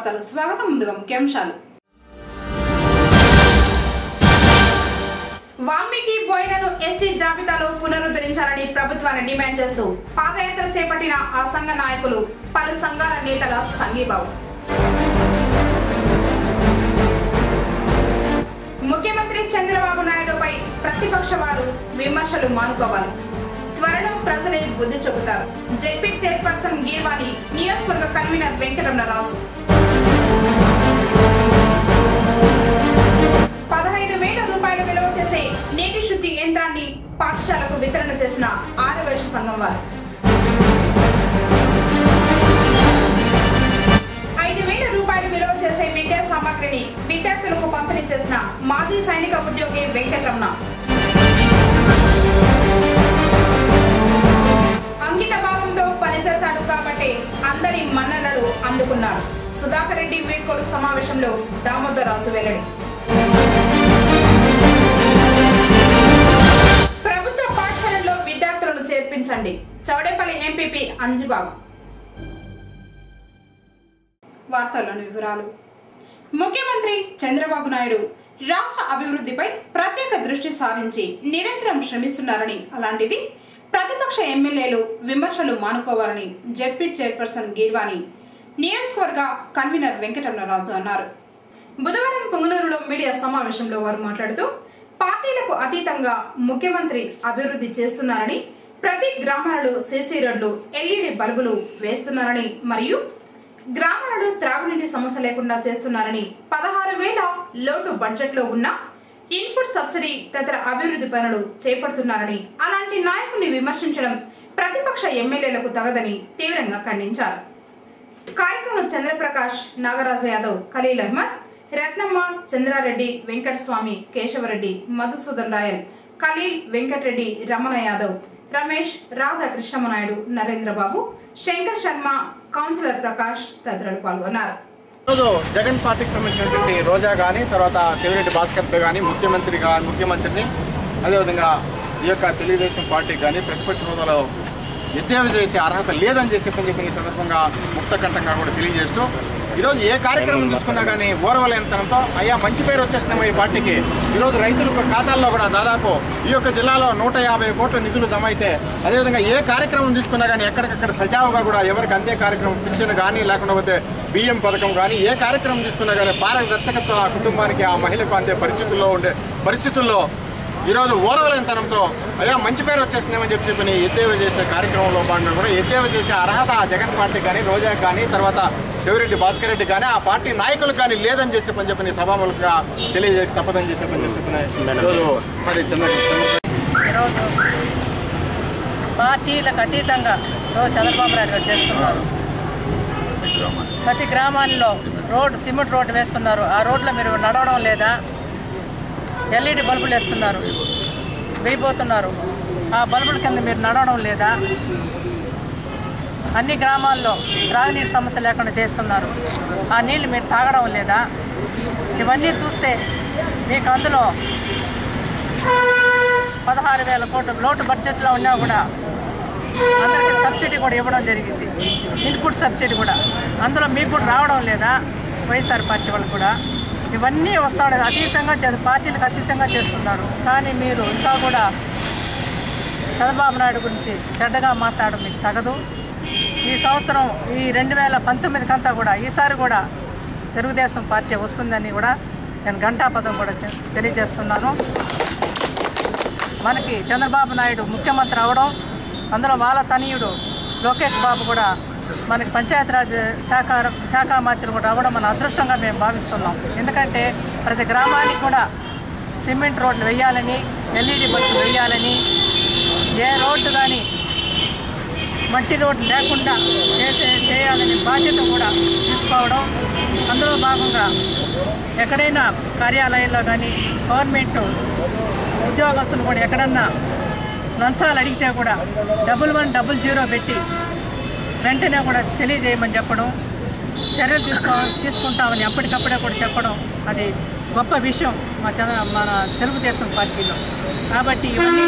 వార్తలు స్వాగతం. ముందుగా ముఖ్యాంశాలు. వాల్మీకి బోయలను ఎస్టీ జాబితాలో పునరుద్ధరించాలని ప్రభుత్వాన్ని డిమాండ్ చేస్తూ పాదయాత్ర చేపట్టిన ఆ సంఘ నాయకులు, పలు సంఘాల నేతల సంఘీభావం. ముఖ్యమంత్రి చంద్రబాబు నాయుడుపై ప్రతిపక్ష వారు విమర్శలు మానుకోవాలి. త్వరలో ప్రజలే బుద్ధి చెబుతారు. జెడ్పీ చైర్పర్సన్ గీర్వాణి, నియోజకవర్గ కన్వీనర్ వెంకటరమణరాజు. 15,000 రూపాయలు విలువ చేసే నీటి శుద్ధి యంత్రాన్ని పాఠశాలకు వితరణ చేసిన ఆర్యవైశ్య సంఘం వారు. 5,000 రూపాయలు విలువ చేసే విద్యా సామాగ్రిని విద్యార్థులకు పంపిణీ చేసిన మాజీ సైనిక ఉద్యోగి వెంకటరమణ. అంకిత భావంతో పనిచేశాడు కాబట్టి అందరి మన్ననలు అందుకున్నాడు. సుధాకర్ రెడ్డి వీడ్కోలు సమావేశంలో దామోదరరాజు వెల్లడి. ప్రభుత్వ పాఠశాలల్లో విద్యార్థులను చేర్పించండి, చౌడేపల్లి ఎంపీపీ అంజుబాబు. వార్తల్లోని వివరాలు. ముఖ్యమంత్రి చంద్రబాబు నాయుడు రాష్ట్ర అభివృద్ధిపై ప్రత్యేక దృష్టి సారించి నిరంతరం శ్రమిస్తున్నారని, అలాంటిది ప్రతిపక్ష ఎమ్మెల్యేలు విమర్శలు మానుకోవాలని జెడ్పీ చైర్పర్సన్ గీర్వాణి, నియోజకవర్గ కన్వీనర్ వెంకటరమణరాజు అన్నారు. బుధవారం పొంగనూరులో మీడియా సమావేశంలో వారు మాట్లాడుతూ, పార్టీలకు అతీతంగా ముఖ్యమంత్రి అభివృద్ధి చేస్తున్నారని, ప్రతి గ్రామాలలో సీసీ రోడ్లు, ఎల్ఈడి బల్బులు వేస్తున్నారని, మరియు గ్రామాలలో త్రాగునీటి సమస్య లేకుండా చేస్తున్నారని, 16,000 లోటు బడ్జెట్ లో ఉన్న ఇన్పుట్ సబ్సిడీ తదితర అభివృద్ధి పనులు చేపడుతున్నారని, అలాంటి నాయకుల్ని విమర్శించడం ప్రతిపక్ష ఎమ్మెల్యేలకు తగదని తీవ్రంగా ఖండించారు. కార్యక్రమంలో చంద్రప్రకాష్, నాగరాజు యాదవ్, ఖలీల్ అహ్మద్, రత్నమ్మ, చంద్రారెడ్డి, వెంకటస్వామి, కేశవరెడ్డి, మధుసూదన్ రాయల్, ఖలీల్, వెంకటరెడ్డి, రమణ యాదవ్, రమేష్, రాధాకృష్ణమనాయుడు, నరేంద్రబాబు, శంకర్ శర్మ, కౌన్సిలర్ ప్రకాష్ తదితరులు పాల్గొన్నారు. ఈరోజు జగన్ పార్టీకి సంబంధించినటువంటి రోజా కానీ, తర్వాత చెవిరెడ్డి భాస్కర్ కానీ ముఖ్యమంత్రిని అదేవిధంగా ఈ యొక్క తెలుగుదేశం పార్టీకి కానీ ప్రతిపక్ష హోదాలో ఎద్దేవా చేసే అర్హత లేదని చెప్పి ఈ సందర్భంగా ముక్తకంఠంగా కూడా తెలియజేస్తూ, ఈరోజు ఏ కార్యక్రమం తీసుకున్నా కానీ ఓర్వలేనితనంతో అయ్యా మంచి పేరు వచ్చేస్తున్నాం ఈ పార్టీకి. ఈరోజు రైతుల ఖాతాల్లో కూడా దాదాపు ఈ యొక్క జిల్లాలో 150 కోట్ల నిధులు జమ అయితే, అదేవిధంగా ఏ కార్యక్రమం తీసుకున్నా కానీ ఎక్కడికక్కడ సజావుగా కూడా ఎవరికి అందే కార్యక్రమం పింఛను కానీ, లేకపోతే బియ్యం పథకం కానీ, ఏ కార్యక్రమం తీసుకున్నా కానీ పారదర్శకత్వం ఆ కుటుంబానికి, ఆ మహిళకు అందే పరిస్థితుల్లో ఈరోజు ఓర్వలేనితనంతో అయ్యా మంచి పేరు వచ్చేస్తున్నామని చెప్పి ఎద్దేవా చేసే కార్యక్రమంలో భాగంగా కూడా ఎద్దేవా చేసే అర్హత జగన్ పార్టీ కానీ, రోజా కానీ, తర్వాత చెవిరెడ్డి భాస్కర్ రెడ్డి కానీ, ఆ పార్టీ నాయకులకు కానీ లేదని చెప్పి సభాములుగా తెలియజేసి తప్పదని చెప్పి ఈరోజు మరి ఈరోజు పార్టీలకు అతీతంగా రోజు చంద్రబాబు నాయుడు గారు చేస్తున్నారు. ప్రతి గ్రామాల్లో సిమెంట్ రోడ్డు వేస్తున్నారు. ఆ రోడ్లో మీరు నడవడం లేదా? ఎల్ఈడి బల్బులు వేస్తున్నారు, వేయబోతున్నారు. ఆ బల్బుల కింద మీరు నడవడం లేదా? అన్ని గ్రామాల్లో త్రాగునీటి సమస్య లేకుండా చేస్తున్నారు. ఆ నీళ్ళు మీరు తాగడం లేదా? ఇవన్నీ చూస్తే మీకు అందులో 16,000 కోట్ల లోటు బడ్జెట్లో ఉన్నా కూడా అందరికీ సబ్సిడీ కూడా ఇవ్వడం జరిగింది, ఇన్పుట్ సబ్సిడీ కూడా. అందులో మీకు కూడా రావడం లేదా? వైఎస్ఆర్ పార్టీ వాళ్ళు కూడా ఇవన్నీ వస్తాడు అతీతంగా పార్టీలకు అతీతంగా చేస్తున్నారు. కానీ మీరు ఇంకా కూడా చంద్రబాబు నాయుడు గురించి చెడ్డగా మాట్లాడడం మీకు తగదు. ఈ సంవత్సరం ఈ 2019 కూడా ఈసారి కూడా తెలుగుదేశం పార్టీ వస్తుందని కూడా నేను ఘంటాపదం కూడా తెలియజేస్తున్నాను. మనకి చంద్రబాబు నాయుడు ముఖ్యమంత్రి అవడం, అందులో వాళ్ళ తనయుడు లోకేష్ బాబు కూడా మనకి పంచాయతీరాజ్ శాఖ మంత్రి కూడా అవ్వడం మన అదృష్టంగా మేము భావిస్తున్నాం. ఎందుకంటే ప్రతి గ్రామానికి కూడా సిమెంట్ రోడ్లు వేయాలని, ఎల్ఈడి బల్బులు వేయాలని, ఏ రోడ్డు కానీ మట్టి రోడ్డు లేకుండా చేయాలని బాధ్యత కూడా తీసుకోవడం. అందులో భాగంగా ఎక్కడైనా కార్యాలయాల్లో కానీ గవర్నమెంట్ ఉద్యోగస్తులు కూడా ఎక్కడన్నా లంచాలు అడిగితే కూడా 1100 పెట్టి వెంటనే కూడా తెలియజేయమని చెప్పడం, చర్యలు తీసుకుంటామని అప్పటికప్పుడే కూడా చెప్పడం, అది గొప్ప విషయం మన తెలుగుదేశం పార్టీలో. కాబట్టి ఇవన్నీ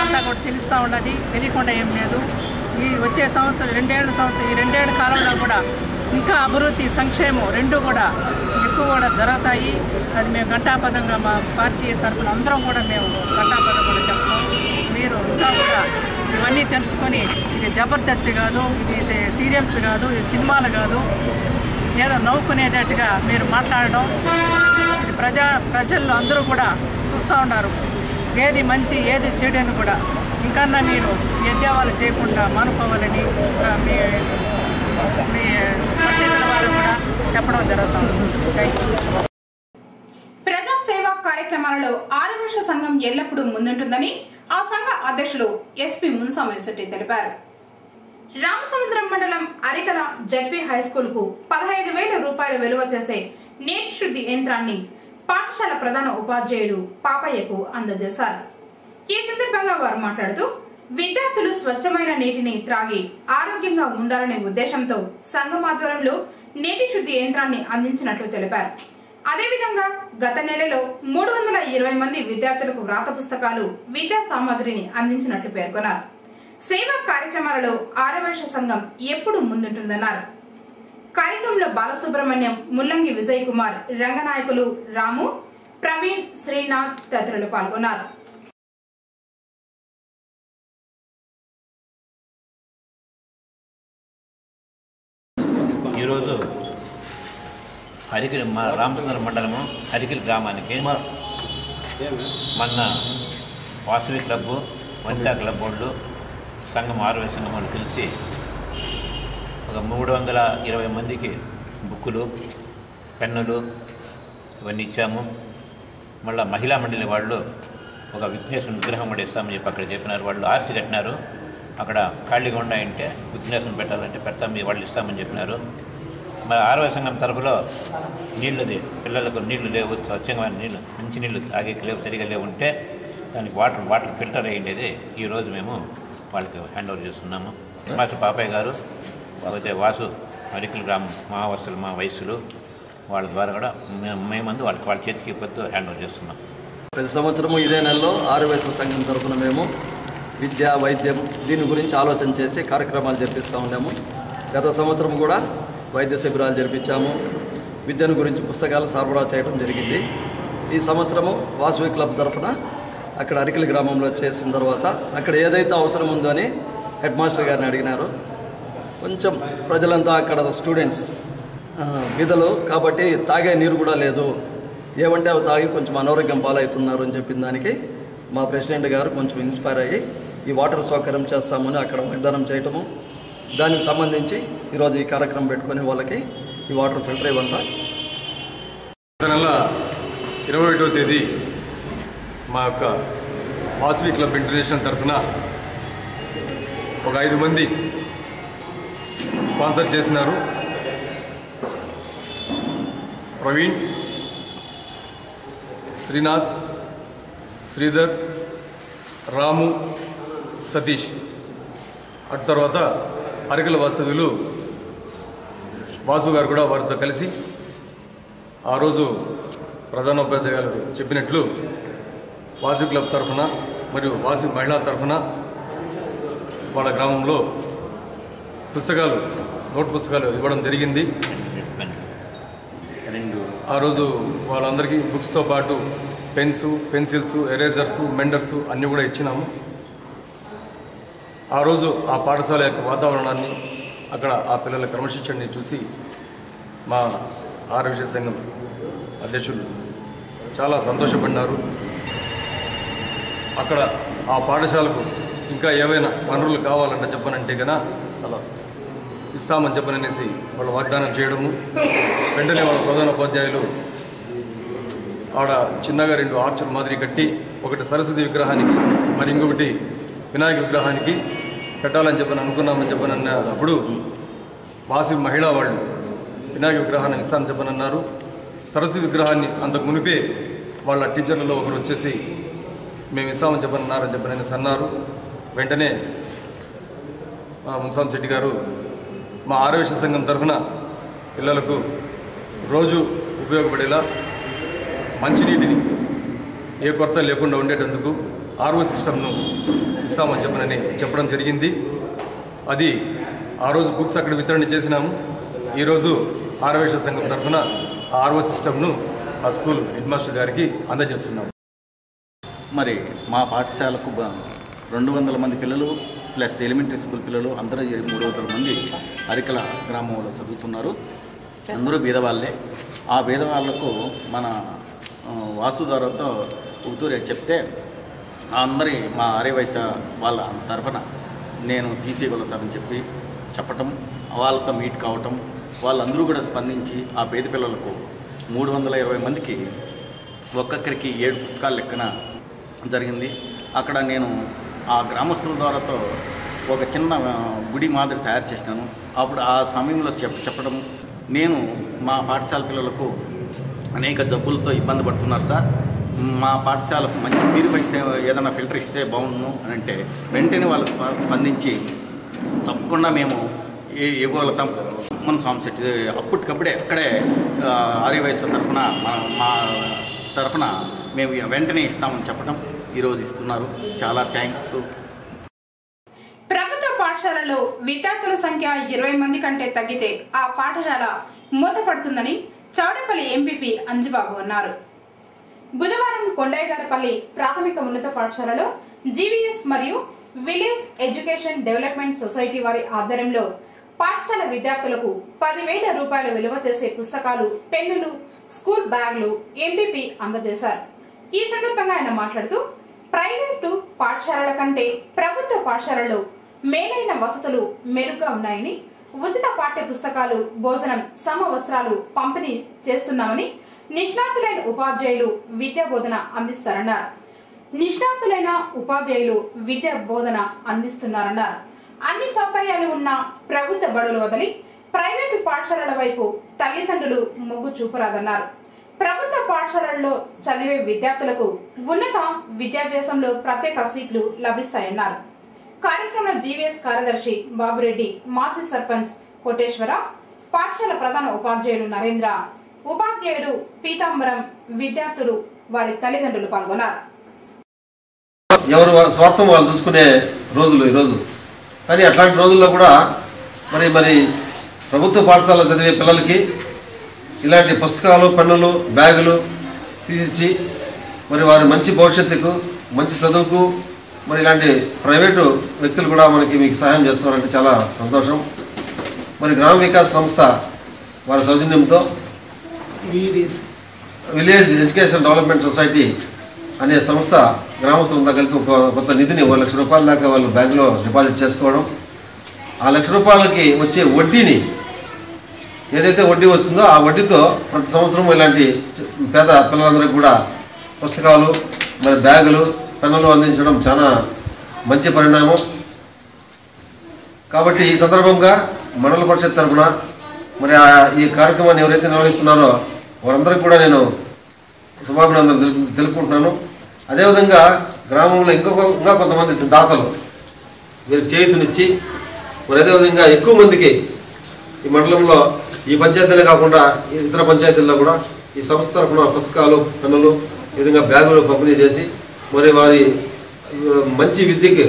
అంతా కూడా తెలుస్తూ ఉన్నది, తెలియకుండా ఏం లేదు. ఈ వచ్చే సంవత్సరం 2 ఏళ్ల కాలంలో కూడా ఇంకా అభివృద్ధి సంక్షేమం రెండు కూడా ఎక్కువ కూడా జరుగుతాయి. అది మేము ఘంటాపదంగా మా పార్టీ తరఫున అందరం కూడా మేము ఘంటాపదం కూడా చెప్తాం. మీరు ఇంకా కూడా ఇవన్నీ తెలుసుకొని ఇది జబర్దస్త్ కాదు, ఇది సీరియల్స్ కాదు, ఇది సినిమాలు కాదు, ఏదో నవ్వుకునేటట్టుగా మీరు మాట్లాడడం ఇది ప్రజల్లో అందరూ కూడా చూస్తూ ఉన్నారు. ఏది మంచి ఏది చెడు అని కూడా ఇంకన్నా మీరు యజ్ఞాలు చేయకుండా మానుకోవాలని మీ పట్టించిన వారు కూడా చెప్పడం జరుగుతుంది. Thank you. ప్రజా సేవా కార్యక్రమాలలో ఆర్యవైశ్య సంఘం ఎల్లప్పుడూ ముందుంటుందని ఆ సంఘ అధ్యక్షులు ఎస్పీ మున్సామేశెట్టి తెలిపారు. రామసముద్రం మండలం అరికల జడ్పీ హైస్కూల్ కు 15,000 రూపాయలు విలువ చేసే నీటి శుద్ధి యంత్రాన్ని పాఠశాల ప్రధాన ఉపాధ్యాయుడు పాపయ్యకు అందజేశారు. ఈ సందర్భంగా వారు మాట్లాడుతూ విద్యార్థులు స్వచ్ఛమైన నీటిని త్రాగి ఆరోగ్యంగా ఉండాలనే ఉద్దేశంతో సంఘం ఆధ్వర్యంలో నీటి శుద్ధి యంత్రాన్ని అందించినట్లు తెలిపారు. అదేవిధంగా గత నెలలో 320 మంది విద్యార్థులకు వ్రాత పుస్తకాలు, విద్యా సామాగ్రిని అందించినట్లు పేర్కొన్నారు. సేవా కార్యక్రమాలలో ఆర్యవైశ్య సంఘం ఎప్పుడు ముందుంటుందన్నారు. కార్యక్రమంలో బాలసుబ్రహ్మణ్యం, ముల్లంగి విజయ్ కుమార్, రంగనాయకులు రాము, ప్రవీణ్, శ్రీనాథ్ తదితరులు పాల్గొన్నారు. ఈరోజు అరికిల్ రామచంద్రం మండలము అరికిల్ గ్రామానికి మొన్న వాసవి క్లబ్బు, వనితా క్లబ్ వాళ్ళు సంఘం ఆర్యవైశ్య సంఘం వాళ్ళు కలిసి ఒక 320 మందికి బుక్కులు, పెన్నులు ఇవన్నీ ఇచ్చాము. మళ్ళీ మహిళా మండలి వాళ్ళు ఒక విఘ్నేశ్వరుని విగ్రహం కూడా ఇస్తామని చెప్పి అక్కడ చెప్పినారు. వాళ్ళు ఆర్సి కట్టినారు. అక్కడ ఖాళీగా ఉన్నాయంటే విఘ్నేశ్వరుని పెట్టాలంటే పెడతాం, మీ వాళ్ళు ఇస్తామని చెప్పినారు. మరి ఆర్యవైశ్య సంఘం తరఫులో నీళ్ళది పిల్లలకు నీళ్లు లేవు, స్వచ్ఛమైన నీళ్ళు, మంచి నీళ్ళు తాగేకి లేవు, సరిగా లేవు ఉంటే దానికి వాటర్ ఫిల్టర్ అయ్యేది ఈరోజు మేము వాళ్ళకి హ్యాండ్ ఓవర్ చేస్తున్నాము. మాస్టర్ పాపయ్య గారు, అయితే వాసు అరికిల్ గ్రామం మా వయస్సులు వాళ్ళ ద్వారా కూడా మేమందు వాళ్ళ చేతికి పొద్దు హ్యాండ్ ఓవర్ చేస్తున్నాం. ప్రతి సంవత్సరము ఇదే నెలలో ఆర్యవైశ్య సంఘం తరఫున మేము విద్య, వైద్యం దీని గురించి ఆలోచన చేసి కార్యక్రమాలు జరిపిస్తూ ఉన్నాము. గత సంవత్సరం కూడా వైద్య శిబిరాలు జరిపించాము. విద్యను గురించి పుస్తకాలు సరఫరా చేయడం జరిగింది. ఈ సంవత్సరము వాసవి క్లబ్ తరఫున అక్కడ అరికిల్ గ్రామంలో చేసిన తర్వాత అక్కడ ఏదైతే అవసరం ఉందో అని హెడ్ మాస్టర్ గారిని అడిగినారు. కొంచెం ప్రజలంతా అక్కడ స్టూడెంట్స్ బీదలు కాబట్టి తాగే నీరు కూడా లేదు, ఏమంటే అవి తాగి కొంచెం అనారోగ్యం పాలవుతున్నారు అని చెప్పిన దానికి మా ప్రెసిడెంట్ గారు కొంచెం ఇన్స్పైర్ అయ్యి ఈ వాటర్ సౌకర్యం చేస్తామని అక్కడ వాగ్దానం చేయటము, దానికి సంబంధించి ఈరోజు ఈ కార్యక్రమం పెట్టుకుని వాళ్ళకి ఈ వాటర్ ఫిల్టర్ ఇవ్వంతా. నెల 21వ తేదీ మా యొక్క వాసవి క్లబ్ ఇంటర్నేషనల్ తరఫున ఒక 5 మంది స్పాన్సర్ చేసినారు. ప్రవీణ్, శ్రీనాథ్, శ్రీధర్, రాము, సతీష్. అటు తర్వాత అరికల వాస్తవ్యులు వాసు గారు కూడా వారితో కలిసి ఆ రోజు ప్రధానోపాధ్యాయులు చెప్పినట్లు వాసు క్లబ్ తరఫున మరియు వాసు మహిళా తరఫున వాళ్ళ గ్రామంలో పుస్తకాలు, నోట్ పుస్తకాలు ఇవ్వడం జరిగింది. ఆ రోజు వాళ్ళందరికీ బుక్స్తో పాటు పెన్స్, పెన్సిల్స్, ఎరేజర్స్, మెండర్స్ అన్నీ కూడా ఇచ్చినాము. ఆ రోజు ఆ పాఠశాల యొక్క వాతావరణాన్ని, అక్కడ ఆ పిల్లల క్రమశిక్షణని చూసి మా ఆర్యవైశ్య సంఘం అధ్యక్షులు చాలా సంతోషపడినారు. అక్కడ ఆ పాఠశాలకు ఇంకా ఏవైనా వనరులు కావాలంటే చెప్పనంటే కన్నా అలా ఇస్తామని చెప్పననేసి వాళ్ళు వాగ్దానం చేయడము, వెంటనే వాళ్ళ ప్రధానోపాధ్యాయులు ఆడ చిన్నగా 2 ఆర్చులు మాదిరి కట్టి ఒకటి సరస్వతి విగ్రహానికి మరి ఇంకొకటి వినాయక విగ్రహానికి పెట్టాలని చెప్పని అనుకున్నామని చెప్పనన్నప్పుడు వాసవి మహిళా వాళ్ళు వినాయక విగ్రహాన్ని ఇస్తానని చెప్పనన్నారు. సరస్వతి విగ్రహాన్ని అంతకు మునిపే వాళ్ళ టీచర్లలో ఒకరు వచ్చేసి మేము ఇస్తామని చెప్పనన్నారని చెప్పని అన్నారు. వెంటనే మున్సాం శెట్టి గారు మా ఆర్యవైశ్య సంఘం తరఫున పిల్లలకు రోజు ఉపయోగపడేలా మంచినీటిని ఏ కొరత లేకుండా ఉండేటందుకు ఆర్ఓ సిస్టమ్ను ఇస్తామని చెప్పడం జరిగింది. అది ఆ రోజు బుక్స్ అక్కడ వితరణ చేసినాము. ఈరోజు ఆర్యవైశ్య సంఘం తరఫున ఆ ఆర్ఓ సిస్టమ్ను ఆ స్కూల్ హెడ్ మాస్టర్ గారికి అందజేస్తున్నాం. మరి మా పాఠశాలకు 200 మంది పిల్లలు ప్లస్ ఎలిమెంటరీ స్కూల్ పిల్లలు అందరూ 300 మంది అరికల గ్రామంలో చదువుతున్నారు. అందరూ బీదవాళ్ళే. ఆ బీదవాళ్లకు మన వాసు ద్వారాతో ఉత్తూరు చెప్తే అందరి మా ఆర్యవైశ్య వాళ్ళ తరఫున నేను తీసేయగలుగుతానని చెప్పటం, వాళ్ళతో మీట్ కావటం, వాళ్ళందరూ కూడా స్పందించి ఆ పేద పిల్లలకు 320 మందికి ఒక్కొక్కరికి 7 పుస్తకాల లెక్కన జరిగింది. అక్కడ నేను ఆ గ్రామస్తుల ద్వారాతో ఒక చిన్న గుడి మాదిరి తయారు చేసినాను. అప్పుడు ఆ సమయంలో చెప్పడం, నేను మా పాఠశాల పిల్లలకు అనేక జబ్బులతో ఇబ్బంది పడుతున్నారు సార్, మా పాఠశాలకు మంచి ప్యూరిఫైస్ ఏదైనా ఫిల్టర్ ఇస్తే బాగుండును అని అంటే వెంటనే వాళ్ళు స్పందించి తప్పకుండా మేము ఇవ్వగలుగుతాం. మన స్వామి సెట్ అప్పటికప్పుడే అక్కడే ఆర్యవైశ్య తరఫున మా తరఫున మేము వెంటనే ఇస్తామని చెప్పడం ఈరోజు ఇస్తున్నారు. చాలా థ్యాంక్స్. ప్రభుత్వ పాఠశాలలో విద్యార్థుల సంఖ్య 20 మంది కంటే తగ్గితే ఆ పాఠశాల మూతపడుతుందని చౌడపల్లి ఎంపీపీ అంజుబాబు అన్నారు. బుధవారం కొండయ్యగారపల్లి ప్రాథమిక ఉన్నత పాఠశాలలో జీవీఎస్ మరియు విలేజ్ ఎడ్యుకేషన్ డెవలప్మెంట్ సొసైటీ వారి ఆధ్వర్యంలో పాఠశాల విద్యార్థులకు 10,000 రూపాయలు విలువ చేసే పుస్తకాలు, పెన్నులు, స్కూల్ బ్యాగులు ఎంపీపీ అందజేశారు. ఈ సందర్భంగా ఆయన మాట్లాడుతూ ప్రైవేటు పాఠశాలల కంటే ప్రభుత్వ పాఠశాలలో మేలైన వసతులు మెరుగ్గా ఉన్నాయని, ఉచిత పాఠ్య పుస్తకాలు, భోజనం, సమవస్త్రాలు పంపిణీ చేస్తున్నామని, నిష్ణాతులైన ఉపాధ్యాయులు విద్యా బోధన అందిస్తారన్నారు. అన్ని సౌకర్యాలు ఉన్న ప్రభుత్వ బడులు వదిలి ప్రైవేటు పాఠశాలల వైపు తల్లిదండ్రులు మొగ్గు చూపరాదన్నారు. ప్రభుత్వ పాఠశాలల్లో చదివే విద్యార్థులకు ఉన్నత విద్యాభ్యాసంలో ప్రత్యేక సీట్లు లభిస్తాయన్నారు. కార్యక్రమంలో జీవీఎస్ కార్యదర్శి బాబురెడ్డి, మాజీ సర్పంచ్ కోటేశ్వర, పాఠశాల ప్రధాన ఉపాధ్యాయుడు నరేంద్ర, ఉపాధ్యాయుడు పీతాంబరం, విద్యార్థులు, వారి తల్లిదండ్రులు పాల్గొన్నారు. ఎవరు స్వార్థం వాళ్ళు చూసుకునే రోజులు ఈరోజు. కానీ అట్లాంటి రోజుల్లో కూడా మరి ప్రభుత్వ పాఠశాలలో చదివే పిల్లలకి ఇలాంటి పుస్తకాలు, పెన్నులు, బ్యాగులు తీసి మరి వారి మంచి భవిష్యత్తుకు, మంచి చదువుకు మరి ఇలాంటి ప్రైవేటు వ్యక్తులు కూడా మీకు సహాయం చేస్తున్నారంటే చాలా సంతోషం. మరి గ్రామ వికాస్ సంస్థ వారి సౌజన్యంతో విలేజ్ ఎడ్యుకేషన్ డెవలప్మెంట్ సొసైటీ అనే సంస్థ గ్రామస్తులంతా కలిపి కొత్త నిధిని 1 లక్ష రూపాయల దాకా వాళ్ళు బ్యాంకులో డిపాజిట్ చేసుకోవడం, ఆ 1 లక్ష రూపాయలకి వచ్చే వడ్డీని ఏదైతే వడ్డీ వస్తుందో ఆ వడ్డీతో ప్రతి సంవత్సరం ఇలాంటి పేద పిల్లలందరికీ కూడా పుస్తకాలు, మరి బ్యాగులు, పెన్నులు అందించడం చాలా మంచి పరిణామం. కాబట్టి ఈ సందర్భంగా మండల పరిషత్ తరఫున మరి ఈ కార్యక్రమాన్ని ఎవరైతే నిర్వహిస్తున్నారో వారందరికీ కూడా నేను శుభాభినందనలు తెలుపుకుంటున్నాను. అదేవిధంగా గ్రామంలో ఇంకా కొంతమంది దాతలు వీరికి చేయూతనిచ్చి మరి అదేవిధంగా ఎక్కువ మందికి ఈ మండలంలో ఈ పంచాయతీలే కాకుండా ఇతర పంచాయతీల్లో కూడా ఈ సంస్థ తరఫున పుస్తకాలు, పెన్నులు, ఈ విధంగా బ్యాగులు పంపిణీ చేసి మరి వారి మంచి విద్యకి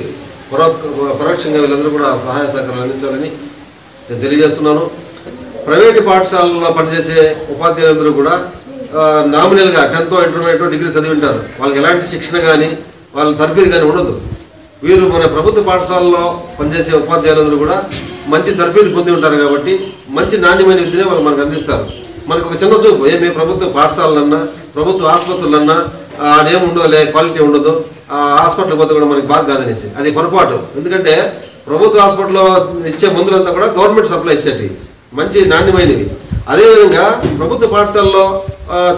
పరోక్షంగా వీళ్ళందరూ కూడా సహాయ సహకారాలు అందించాలని నేను తెలియజేస్తున్నాను. ప్రైవేటు పాఠశాలలో పనిచేసే ఉపాధ్యాయులందరూ కూడా నామినల్గా 10th, ఇంటర్మీడియట్, డిగ్రీ చదివి ఉంటారు. వాళ్ళకి ఎలాంటి శిక్షణ కానీ వాళ్ళ తరఫీదు కానీ ఉండదు. వీరు మన ప్రభుత్వ పాఠశాలలో పనిచేసే ఉపాధ్యాయులందరూ కూడా మంచి తరఫీదు పొంది ఉంటారు కాబట్టి మంచి నాణ్యమైన విద్యనే వాళ్ళు మనకు అందిస్తారు. మనకు ఒక చిన్న చూపు ఏమి ప్రభుత్వ పాఠశాలలన్నా, ప్రభుత్వ ఆసుపత్రులన్నా అదేమి ఉండదు, క్వాలిటీ ఉండదు, హాస్పిటల్ పోతే కూడా మనకి బాగా కాదనేసి అది పొరపాటు. ఎందుకంటే ప్రభుత్వ హాస్పిటల్లో ఇచ్చే మందులంతా కూడా గవర్నమెంట్ సప్లై ఇచ్చేటి మంచి నాణ్యమైనవి. అదేవిధంగా ప్రభుత్వ పాఠశాలలో